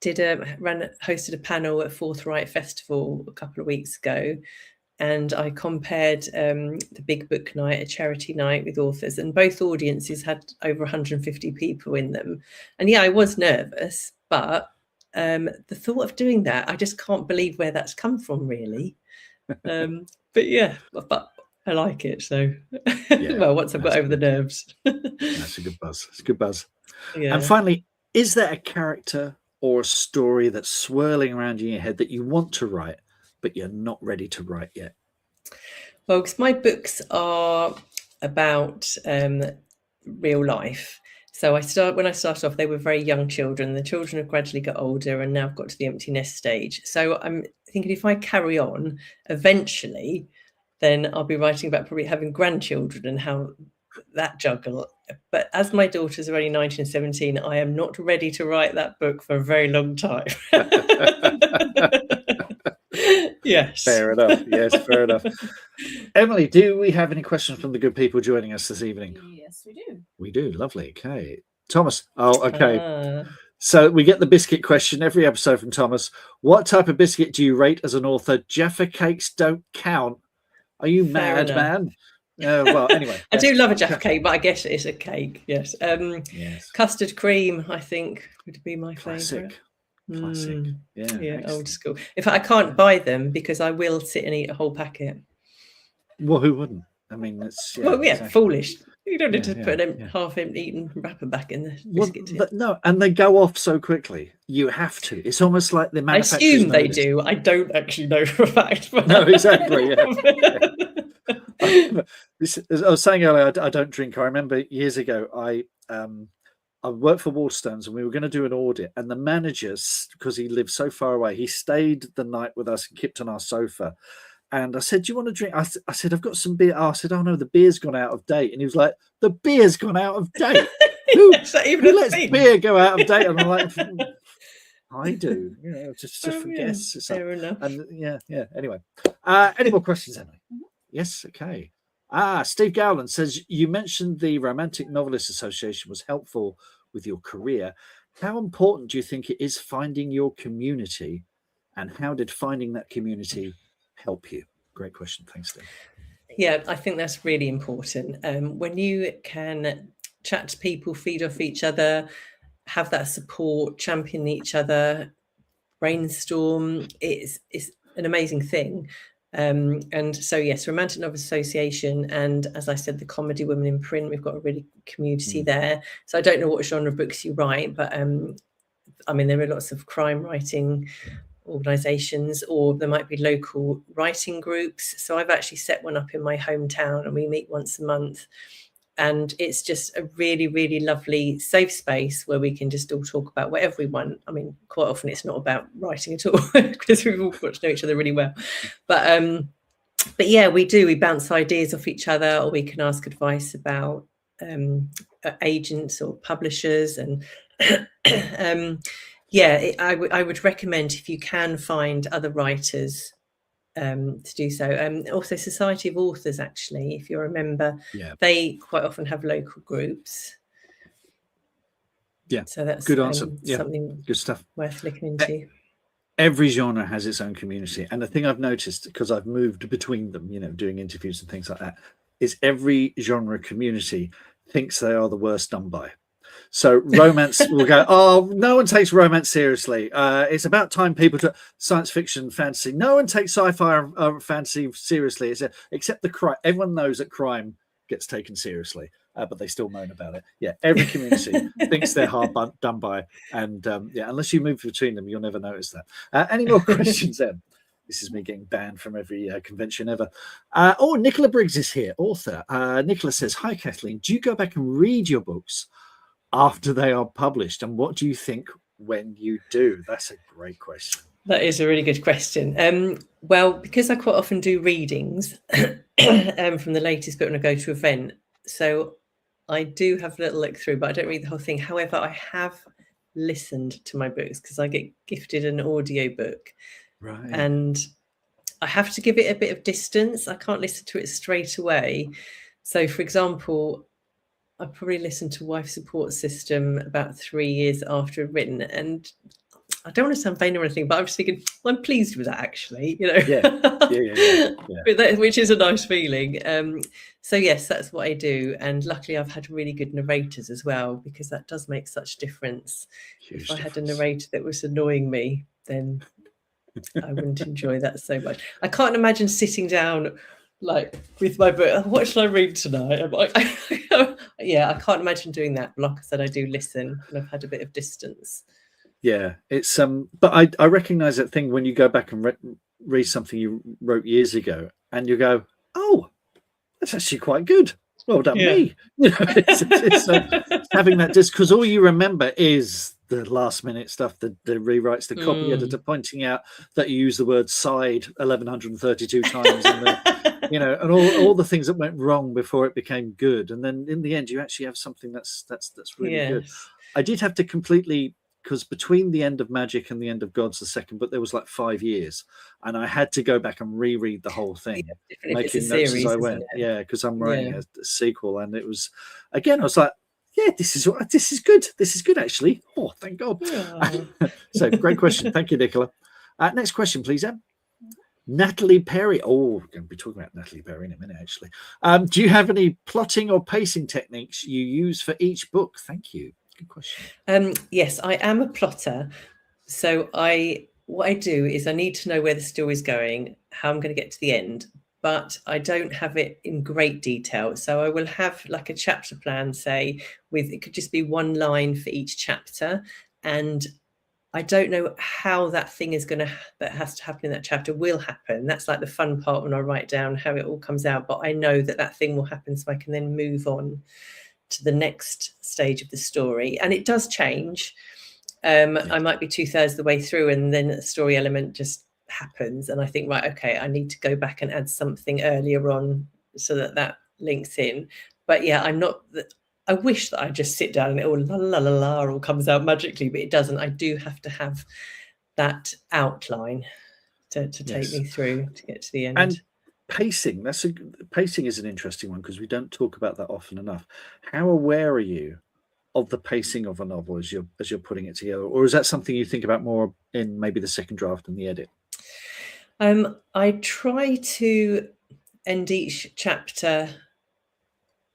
hosted a panel at Forthright Festival a couple of weeks ago, and I compared the Big Book Night, a charity night with authors, and both audiences had over 150 people in them. And yeah, I was nervous, but the thought of doing that, I just can't believe where that's come from, really. But I like it. So, Yeah, well, once I've got that's over the good. nerves. That's a good buzz. It's a good buzz. Yeah. And finally, is there a character or a story that's swirling around in your head that you want to write, but you're not ready to write yet? Well, because my books are about real life. So when I started off, they were very young children. The children have gradually got older and now I've got to the empty nest stage. So I'm thinking if I carry on, eventually, then I'll be writing about probably having grandchildren and how that juggle. But as my daughters are only 19 and 17, I am not ready to write that book for a very long time. Yes. Fair enough. Yes, fair enough. Emily, do we have any questions from the good people joining us this evening? Yes, we do. We do. Lovely. Okay. Thomas. Oh, okay. Ah. So we get the biscuit question every episode from Thomas. What type of biscuit do you rate as an author? Jaffa cakes don't count. Are you Fair mad, enough. man? Well, anyway. I do love a Jaffa cake, but I guess it's a cake. Yes. Yes. Custard cream, I think, would be my Classic. favourite. Classic. Yeah. Yeah, excellent. old school. In fact, I can't buy them because I will sit and eat a whole packet. Well, who wouldn't? I mean, that's Exactly. Foolish. You don't need Yeah, to put a yeah. half-eaten wrapper back in the Well, biscuit tin. but no, and they go off so quickly. You have to. It's almost like the I manufacturers assume they know this. do. I don't actually know for a fact. But No, exactly. Yeah. I was saying earlier, I don't drink. I remember years ago, I worked for Waterstones and we were going to do an audit, and the manager, because he lived so far away, he stayed the night with us and kept on our sofa. And I said, do you want to drink? I said, I've got some beer. I said, oh no, the beer's gone out of date. And he was like, the beer's gone out of date. Who lets beer go out of date? And I'm like, I do, just for guests. Fair enough. And yeah. Anyway, any more questions, Emily? Yes. Okay. Steve Gowland says, you mentioned the Romantic Novelists Association was helpful with your career. How important do you think it is finding your community, and how did finding that community help you? Great question. Thanks, Steve. Yeah, I think that's really important. When you can chat to people, feed off each other, have that support, champion each other, brainstorm, it's an amazing thing. And so, yes, Romantic Novel Association, and as I said, the Comedy Women in Print, we've got a really community there. So I don't know what genre of books you write, but I mean, there are lots of crime writing organisations, or there might be local writing groups. So I've actually set one up in my hometown and we meet once a month. And it's just a really, really lovely safe space where we can just all talk about whatever we want. I mean, quite often it's not about writing at all because we've all got to know each other really well. But yeah, we bounce ideas off each other, or we can ask advice about agents or publishers. And I would recommend, if you can find other writers, to do so. Also, Society of Authors, actually, if you're a member, they quite often have local groups. Yeah, so that's good answer. Something good stuff worth looking into. Every genre has its own community, and the thing I've noticed, because I've moved between them, doing interviews and things like that, is every genre community thinks they are the worst done by. So romance will go, oh, no one takes romance seriously. It's about time people took science fiction, fantasy. No one takes sci-fi or fantasy seriously. Except the crime. Everyone knows that crime gets taken seriously, but they still moan about it. Yeah, every community thinks they're hard done by. And unless you move between them, you'll never notice that. Any more questions, Em? This is me getting banned from every convention ever. Nicola Briggs is here, author. Nicola says, hi, Kathleen. Do you go back and read your books after they are published, and what do you think when you do? That's a great question. That is a really good question. Well, because I quite often do readings from the latest book when I go to an event, so I do have a little look through, but I don't read the whole thing. However, I have listened to my books because I get gifted an audio book, right? And I have to give it a bit of distance. I can't listen to it straight away. So, for example, I probably listened to Wife Support System about 3 years after I'd written, and I don't want to sound vain or anything, but I was thinking, well, I'm pleased with that, actually, Yeah. Which is a nice feeling. So yes, that's what I do, and luckily I've had really good narrators as well, because that does make such difference. If I had a narrator that was annoying me, then I wouldn't enjoy that so much. I can't imagine sitting down like with my book, "Oh, what should I read tonight?" I'm like, yeah, I can't imagine doing that. But like I said, I do listen, and I've had a bit of distance. Yeah, it's but I recognize that thing when you go back and read something you wrote years ago, and you go, "Oh, that's actually quite good. Well done, Yeah. me." You know, it's having that just because all you remember is the last minute stuff, the rewrites, the copy editor pointing out that you use the word "side" 1132 times, and you know, and all the things that went wrong before it became good, and then in the end, you actually have something that's really good. Yes. I did have to completely, because between the end of Magic and the end of Gods, the second book, there was like 5 years, and I had to go back and reread the whole thing, Different if it's a making notes series, as I isn't went. it? Yeah, because I'm writing Yeah. a sequel, and it was, again, I was like, yeah, this is good. This is good, actually. Oh, thank God. Oh. So, great question. Thank you, Nicola. Next question, please, Em. Natalie Perry. Oh, we're going to be talking about Natalie Perry in a minute, actually. Do you have any plotting or pacing techniques you use for each book? Thank you. Good question. Yes, I am a plotter. So what I do is I need to know where the story's going, how I'm going to get to the end, but I don't have it in great detail. So I will have like a chapter plan, say, with it could just be one line for each chapter, and I don't know how that thing is that has to happen in that chapter will happen. That's like the fun part when I write down how it all comes out, but I know that thing will happen, so I can then move on to the next stage of the story. And it does change. I might be 2/3 of the way through, and then a story element just happens, and I think, right, okay, I need to go back and add something earlier on so that links in. But yeah, I'm not. I wish that I just sit down and it all la la la la all comes out magically, but it doesn't. I do have to have that outline to take me through to get to the end. And pacing, pacing is an interesting one because we don't talk about that often enough. How aware are you of the pacing of a novel as you're putting it together, or is that something you think about more in maybe the second draft and the edit? I try to end each chapter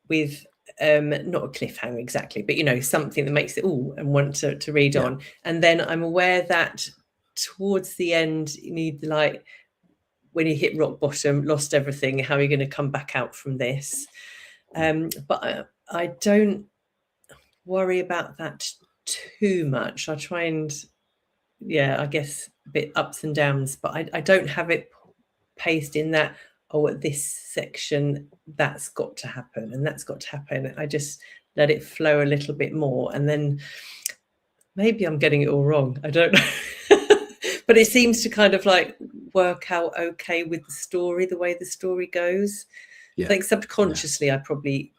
with not a cliffhanger exactly, but you know, something that makes it and want to read on. And then I'm aware that towards the end you need, like, when you hit rock bottom, lost everything, how are you going to come back out from this? But I don't worry about that too much. I try and, I guess a bit ups and downs, but I don't have it paced in that, at this section that's got to happen and that's got to happen. I just let it flow a little bit more, and then maybe I'm getting it all wrong, I don't know. But it seems to kind of like work out okay with the story, the way the story goes. I think subconsciously I probably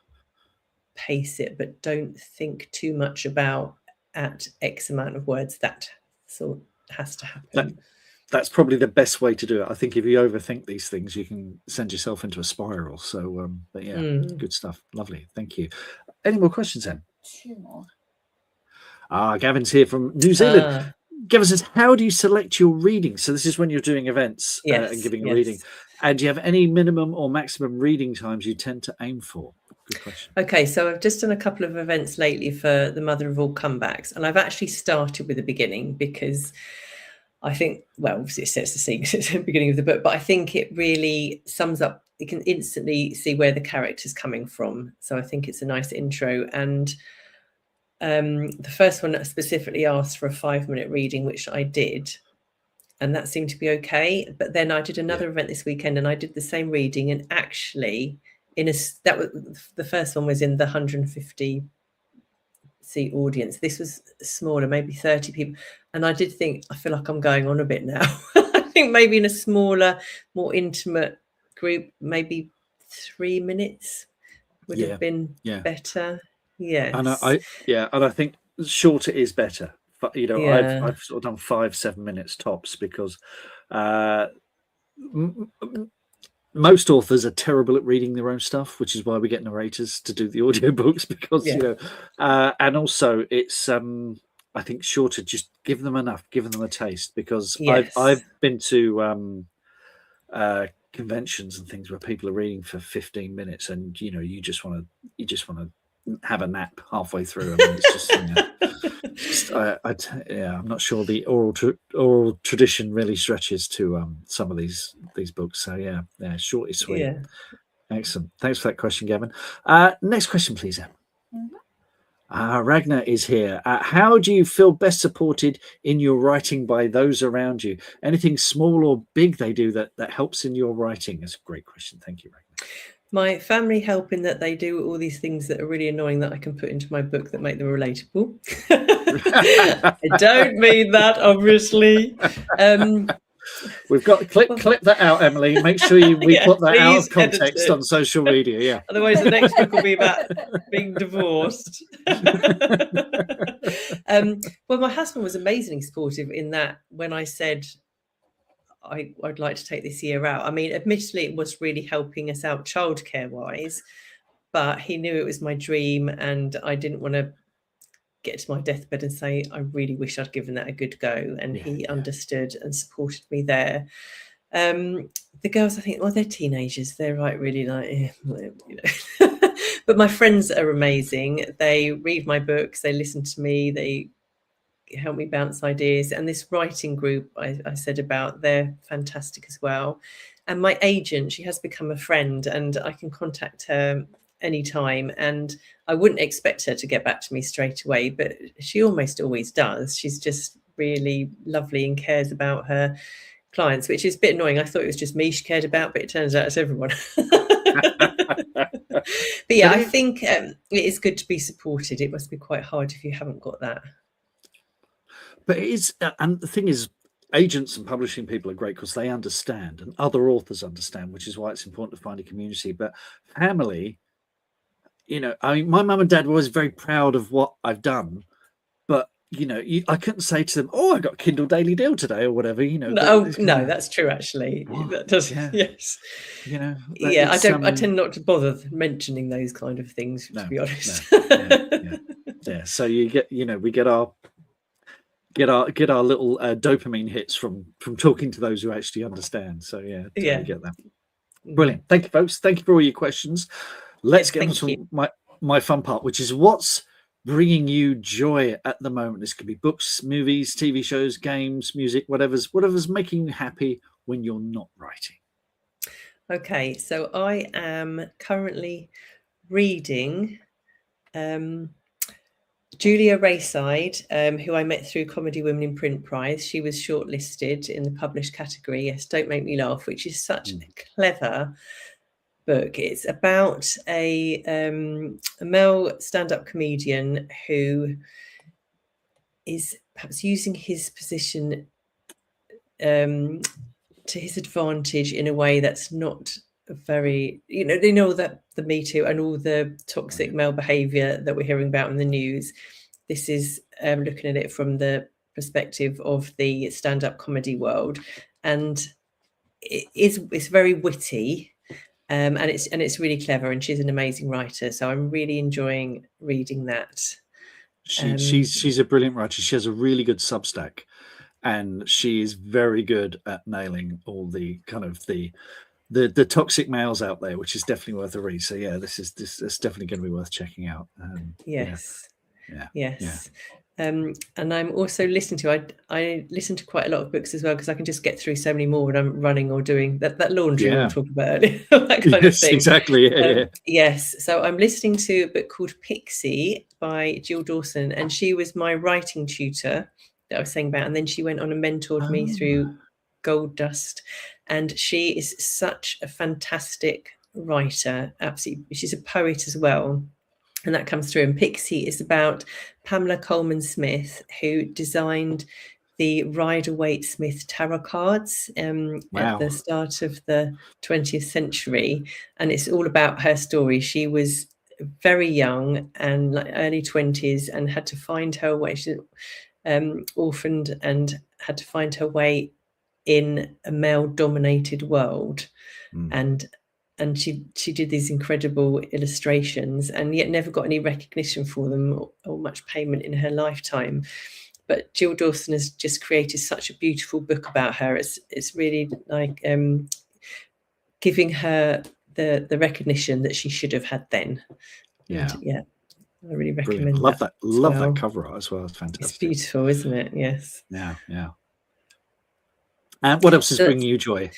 pace it, but don't think too much about at X amount of words that sort has to happen. That's probably the best way to do it. I think if you overthink these things, you can send yourself into a spiral. So, but yeah, good stuff. Lovely. Thank you. Any more questions, then? 2 more. Gavin's here from New Zealand. Gavin says, how do you select your reading? So this is when you're doing events and giving a reading. And do you have any minimum or maximum reading times you tend to aim for? Good question. Okay, so I've just done a couple of events lately for the Mother of All Comebacks, and I've actually started with the beginning because I think, well, obviously it sets the scene because it's the beginning of the book, but I think it really sums up, you can instantly see where the character's coming from. So I think it's a nice intro. And the first one specifically asked for a 5-minute reading, which I did, and that seemed to be okay. But then I did another event this weekend and I did the same reading, and actually the first one was in the 150 seat audience. This was smaller, maybe 30 people, and I did think, I feel like I'm going on a bit now. I think maybe in a smaller, more intimate group, maybe 3 minutes would have been better. Yes. And I think shorter is better. But you know, I've sort of done 5-7 minutes tops because most authors are terrible at reading their own stuff, which is why we get narrators to do the audiobooks, because you know, and also it's I think shorter, just give them enough, give them a taste, because I've been to conventions and things where people are reading for 15 minutes and you know, you just want to have a nap halfway through. I mean, it's just I'm not sure the oral tradition really stretches to some of these books. So yeah, short is sweet. Yeah. Excellent. Thanks for that question, Gavin. Next question, please, Em. Mhm. Ragnar is here. How do you feel best supported in your writing by those around you? Anything small or big they do that helps in your writing? That's a great question. Thank you, Ragnar. My family help in that they do all these things that are really annoying that I can put into my book that make them relatable. I don't mean that, obviously. We've got to clip that out, Emily. Make sure we Yeah, put that out of please edit context it. on social media. Yeah. Otherwise, the next book will be about being divorced. Well, my husband was amazingly supportive in that when I said I'd like to take this year out. I mean, admittedly, it was really helping us out childcare wise, but he knew it was my dream and I didn't want to get to my deathbed and say, I really wish I'd given that a good go. And he understood and supported me there. The girls, I think, well, they're teenagers. They're really like, but my friends are amazing. They read my books, they listen to me, they help me bounce ideas. And this writing group I said about, they're fantastic as well. And my agent, she has become a friend and I can contact her anytime. And I wouldn't expect her to get back to me straight away, but she almost always does. She's just really lovely and cares about her clients, which is a bit annoying. I thought it was just me she cared about, but it turns out it's everyone. But yeah, I think it is good to be supported. It must be quite hard if you haven't got that. But it is, and the thing is, agents and publishing people are great because they understand and other authors understand, which is why it's important to find a community. But family, I mean, my mum and dad were always very proud of what I've done, but I couldn't say to them, "Oh, I got Kindle Daily Deal today" or whatever. No, that's true. Actually, that does. Yeah. Yes. Yeah, I don't. I tend not to bother mentioning those kind of things, to be honest. Yeah. So you get, we get our little dopamine hits from talking to those who actually understand. So yeah, totally get that. Brilliant. Thank you, folks. Thank you for all your questions. Let's get into my fun part, which is what's bringing you joy at the moment. This could be books, movies, TV shows, games, music, whatever's making you happy when you're not writing. Okay, so I am currently reading Julia Rayside, who I met through Comedy Women in Print Prize. She was shortlisted in the published category, Yes, Don't Make Me Laugh, which is such a clever book. It's about a male stand-up comedian who is perhaps using his position to his advantage in a way that's not very, that the Me Too and all the toxic male behavior that we're hearing about in the news. This is looking at it from the perspective of the stand-up comedy world, and it's very witty. And it's really clever, and she's an amazing writer. So I'm really enjoying reading that. She's a brilliant writer. She has a really good Substack, and she is very good at nailing all the kind of the toxic males out there, which is definitely worth a read. So yeah, this is definitely going to be worth checking out. Yes. Yeah. And I'm also listening to, I listen to quite a lot of books as well, because I can just get through so many more when I'm running or doing that laundry we were talking about earlier, that kind of thing. Exactly. Yes. So I'm listening to a book called Pixie by Jill Dawson, and she was my writing tutor that I was saying about. And then she went on and mentored me through Gold Dust. And she is such a fantastic writer. Absolutely. She's a poet as well. And that comes through. And Pixie is about Pamela Coleman Smith, who designed the Rider-Waite-Smith tarot cards at the start of the 20th century. And it's all about her story. She was very young and like early 20s and had to find her way. She's orphaned and had to find her way in a male-dominated world. And she did these incredible illustrations, and yet never got any recognition for them or much payment in her lifetime. But Jill Dawson has just created such a beautiful book about her. It's really like giving her the recognition that she should have had then. Yeah. And, yeah. I really Brilliant. recommend Love that. love well. that cover art as well. It's It's fantastic. beautiful, isn't it? Yes. Yeah, yeah. And what else is So bringing you joy?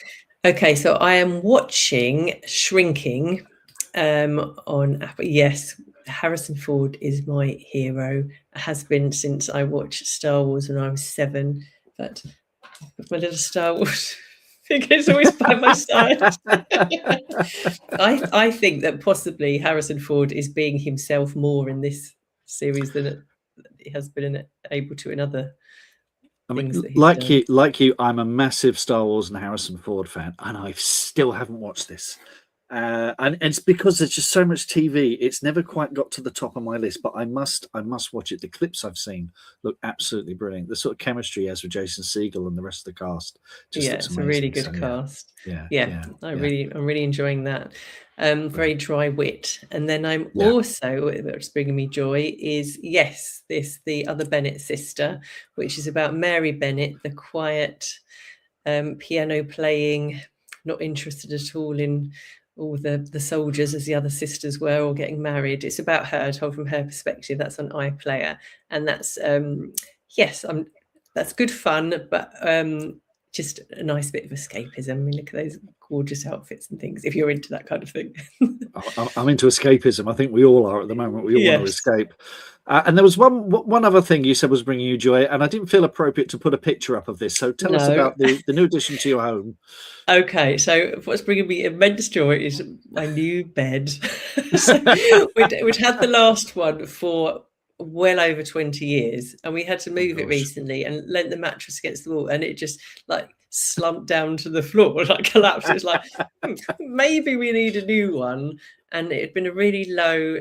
okay, so I am watching Shrinking on Apple. Yes, Harrison Ford is my hero. Has been since I watched Star Wars when I was 7. But my little Star Wars figure is always by my side. I think that possibly Harrison Ford is being himself more in this series than he has been able to in other things that he's done. like you, I'm a massive Star Wars and Harrison Ford fan, and I still haven't watched this. And it's because there's just so much TV. It's never quite got to the top of my list, but I must watch it. The clips I've seen look absolutely brilliant. The sort of chemistry he has with Jason Segel and the rest of the cast just looks It's amazing. a really good So, cast. yeah. I'm really enjoying that. Very dry wit. And then I'm also, what's bringing me joy is the Other Bennett Sister, which is about Mary Bennett, the quiet piano playing, not interested at all in all the soldiers as the other sisters were, or getting married. It's about her, told from her perspective. That's on iPlayer, and that's that's good fun, but just a nice bit of escapism. I mean, look at those gorgeous outfits and things, if you're into that kind of thing. I'm into escapism. I think we all are at the moment. We all want to escape. And there was one other thing you said was bringing you joy, and I didn't feel appropriate to put a picture up of this. So tell us about the new addition to your home. Okay, so what's bringing me immense joy is my new bed. So we'd had the last one for well over 20 years, and we had to move it recently and leant the mattress against the wall, and it just like slumped down to the floor, like collapsed. It's like maybe we need a new one. And it had been a really low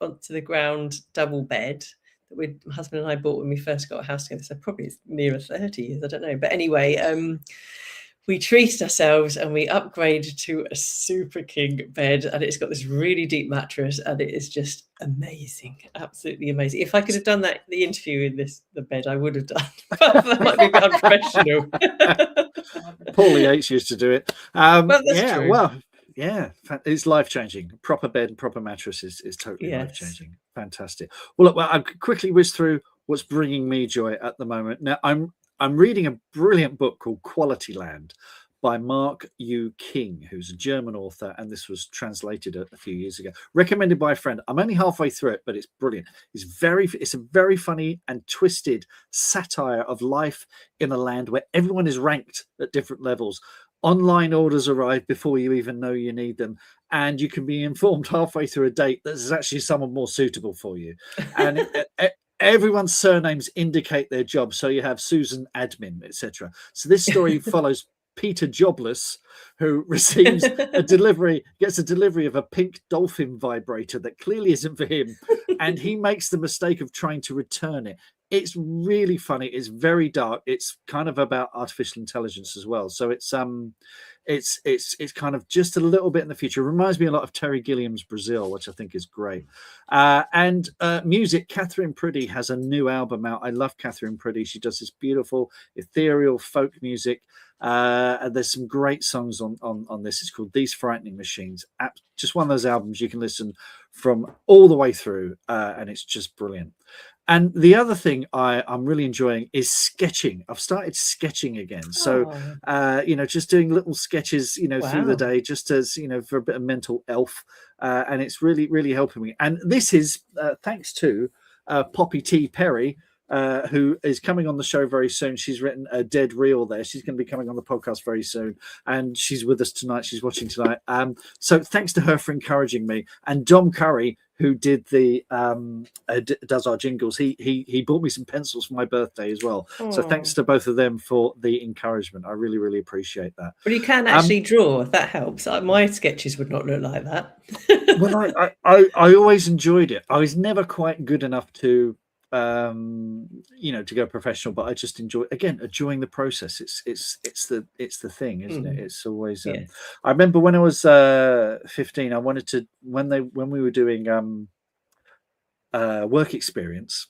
onto the ground double bed that my husband and I bought when we first got a house together. So probably it's nearer 30 years, I don't know. But anyway, we treated ourselves and we upgraded to a Super King bed, and it's got this really deep mattress, and it is just amazing, absolutely amazing. If I could have done the interview in the bed, I would have done. But that might be a bit unprofessional. Paulie Yates used to do it. Well, that's true. Well, yeah, it's life-changing. Proper bed and proper mattress is totally life-changing. Fantastic. Well, look, I'll quickly whiz through what's bringing me joy at the moment. Now, I'm reading a brilliant book called Quality Land by Mark U. King, who's a German author, and this was translated a few years ago. Recommended by a friend. I'm only halfway through it, but it's brilliant. It's a very funny and twisted satire of life in a land where everyone is ranked at different levels. Online orders arrive before you even know you need them, and you can be informed halfway through a date that there's actually someone more suitable for you. And everyone's surnames indicate their job, so you have Susan Admin, etc. So this story follows Peter Jobless, who receives gets a delivery of a pink dolphin vibrator that clearly isn't for him, and he makes the mistake of trying to return it. It's really funny. It's very dark. It's kind of about artificial intelligence as well. So it's kind of just a little bit in the future. It reminds me a lot of Terry Gilliam's Brazil, which I think is great. And music. Catherine Priddy has a new album out. I love Catherine Priddy. She does this beautiful ethereal folk music. And there's some great songs on this. It's called These Frightening Machines. Just one of those albums you can listen from all the way through, and it's just brilliant. And the other thing I'm really enjoying is sketching. I've started sketching again. So, just doing little sketches, through the day, just as, for a bit of mental elf. And it's really, really helping me. And this is thanks to Poppy T. Perry, who is coming on the show very soon. She's written a Dead Reel there. She's going to be coming on the podcast very soon, and she's with us tonight. She's watching tonight. So thanks to her for encouraging me. And Dom Curry, who did does our jingles, he bought me some pencils for my birthday as well. So thanks to both of them for the encouragement. I really, really appreciate that. Well, you can actually draw. That helps. My sketches would not look like that. Well, I always enjoyed it. I was never quite good enough to to go professional, but I just enjoying the process. It's the thing, isn't it? It's always I remember when I was 15, I wanted to, when we were doing work experience,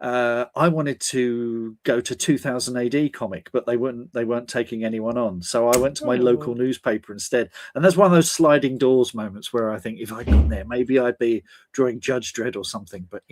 I wanted to go to 2000 AD comic, but they weren't taking anyone on. So I went to my local newspaper instead. And that's one of those sliding doors moments where I think if I'd gone there, maybe I'd be drawing Judge Dredd or something. But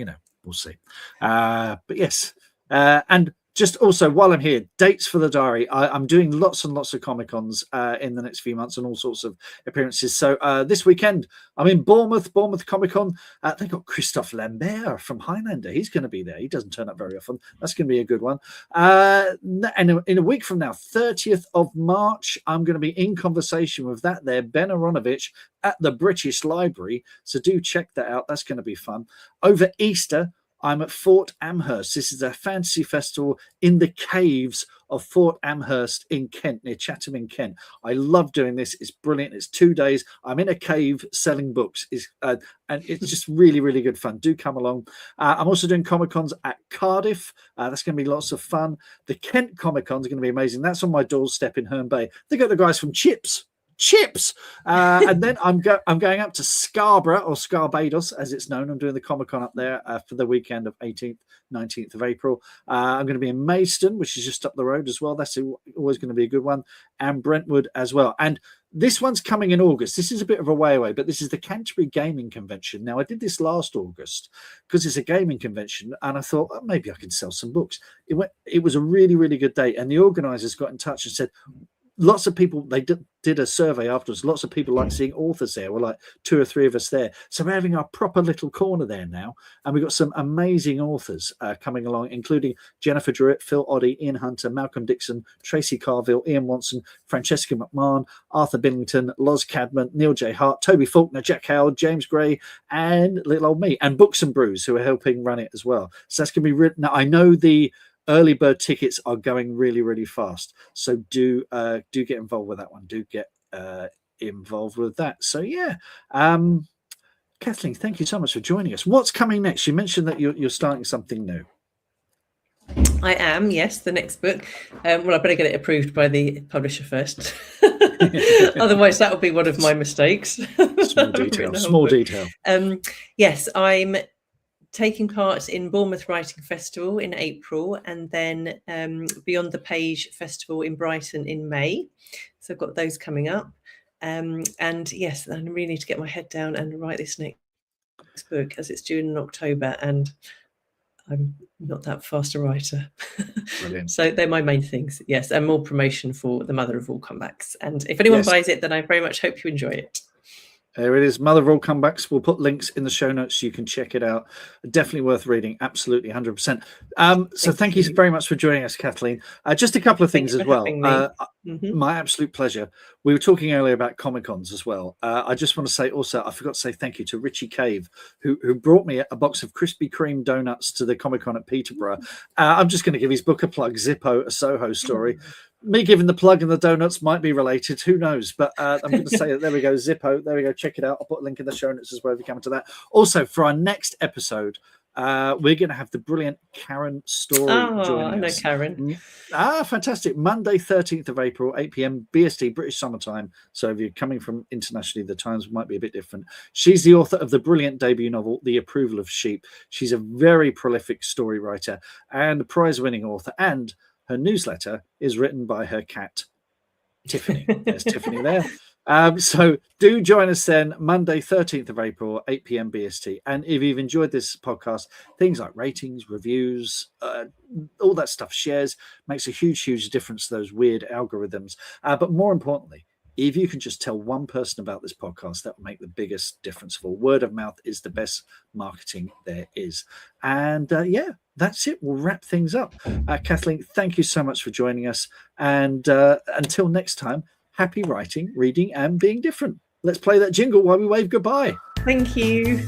we'll see. But yes, and just also while I'm here, dates for the diary. I'm doing lots and lots of Comic-Cons in the next few months and all sorts of appearances. So this weekend I'm in Bournemouth Comic-Con. They've got Christophe Lambert from Highlander. He's going to be there. He doesn't turn up very often. That's going to be a good one. And in a week from now, 30th of March, I'm going to be in conversation with that there, Ben Aronovich at the British Library. So do check that out. That's going to be fun. Over Easter, I'm at Fort Amherst. This is a fantasy festival in the caves of Fort Amherst in Kent, near Chatham in Kent. I love doing this. It's brilliant. It's 2 days. I'm in a cave selling books. And it's just really, really good fun. Do come along. I'm also doing Comic-Cons at Cardiff. That's going to be lots of fun. The Kent Comic-Cons are going to be amazing. That's on my doorstep in Herne Bay. They got the guys from Chips. And then I'm going up to Scarborough, or Scarbados as it's known. I'm doing the Comic-Con up there for the weekend of 18th 19th of April. I'm going to be in Maidstone, which is just up the road as well. That's always going to be a good one. And Brentwood as well. And this one's coming in August. This is a bit of a way away, but this is the Canterbury Gaming Convention. Now, I did this last August because it's a gaming convention, and I thought, oh, maybe I can sell some books. It was a really, really good day, and the organisers got in touch and said, lots of people, they did a survey afterwards. Lots of people like seeing authors there. We're like 2 or 3 of us there. So we're having our proper little corner there now. And we've got some amazing authors coming along, including Jennifer Druitt, Phil Oddie, Ian Hunter, Malcolm Dixon, Tracy Carville, Ian Watson, Francesca McMahon, Arthur Billington, Loz Cadman, Neil J. Hart, Toby Faulkner, Jack Howard, James Gray, and little old me, and Books and Brews, who are helping run it as well. So that's going to be written. Now, I know the early bird tickets are going really, really fast. So do get involved with that one. Do get involved with that. So yeah, Kathleen, thank you so much for joining us. What's coming next? You mentioned that you're starting something new. I am, yes, the next book. Well, I better get it approved by the publisher first. Otherwise, that will be one of my mistakes. Small detail. Yes, I'm taking part in Bournemouth Writing Festival in April, and then Beyond the Page Festival in Brighton in May. So I've got those coming up. And yes, I really need to get my head down and write this next book, as it's due in October, and I'm not that fast a writer. Brilliant. So they're my main things. Yes, and more promotion for The Mother of All Comebacks. And if anyone buys it, then I very much hope you enjoy it. There it is, Mother of All Comebacks. We'll put links in the show notes so you can check it out. Definitely worth reading. Absolutely, 100%. So thank you very much for joining us, Kathleen. Just a couple of things as well. My absolute pleasure. We were talking earlier about Comic-Cons as well. I just want to say also, I forgot to say thank you to Richie Cave, who brought me a box of Krispy Kreme donuts to the Comic-Con at Peterborough. I'm just going to give his book a plug, Zippo, a Soho Story. Me giving the plug and the donuts might be related, who knows? But I'm going to say that there we go, Zippo. There we go. Check it out. I'll put a link in the show notes as well if you come to that. Also, for our next episode, we're going to have the brilliant Karen Story joining us. I know Karen. Fantastic. Monday, 13th of April, 8 p.m. BST, British Summertime. So if you're coming from internationally, the times might be a bit different. She's the author of the brilliant debut novel, The Approval of Sheep. She's a very prolific story writer and a prize-winning author, and her newsletter is written by her cat, Tiffany. There's Tiffany there. So do join us then, Monday, 13th of April, 8 p.m. BST. And if you've enjoyed this podcast, things like ratings, reviews, all that stuff, shares, makes a huge, huge difference to those weird algorithms. But more importantly, if you can just tell one person about this podcast, that will make the biggest difference. For word of mouth is the best marketing there is. And that's it. We'll wrap things up. Kathleen, thank you so much for joining us. And until next time, happy writing, reading, and being different. Let's play that jingle while we wave goodbye. Thank you.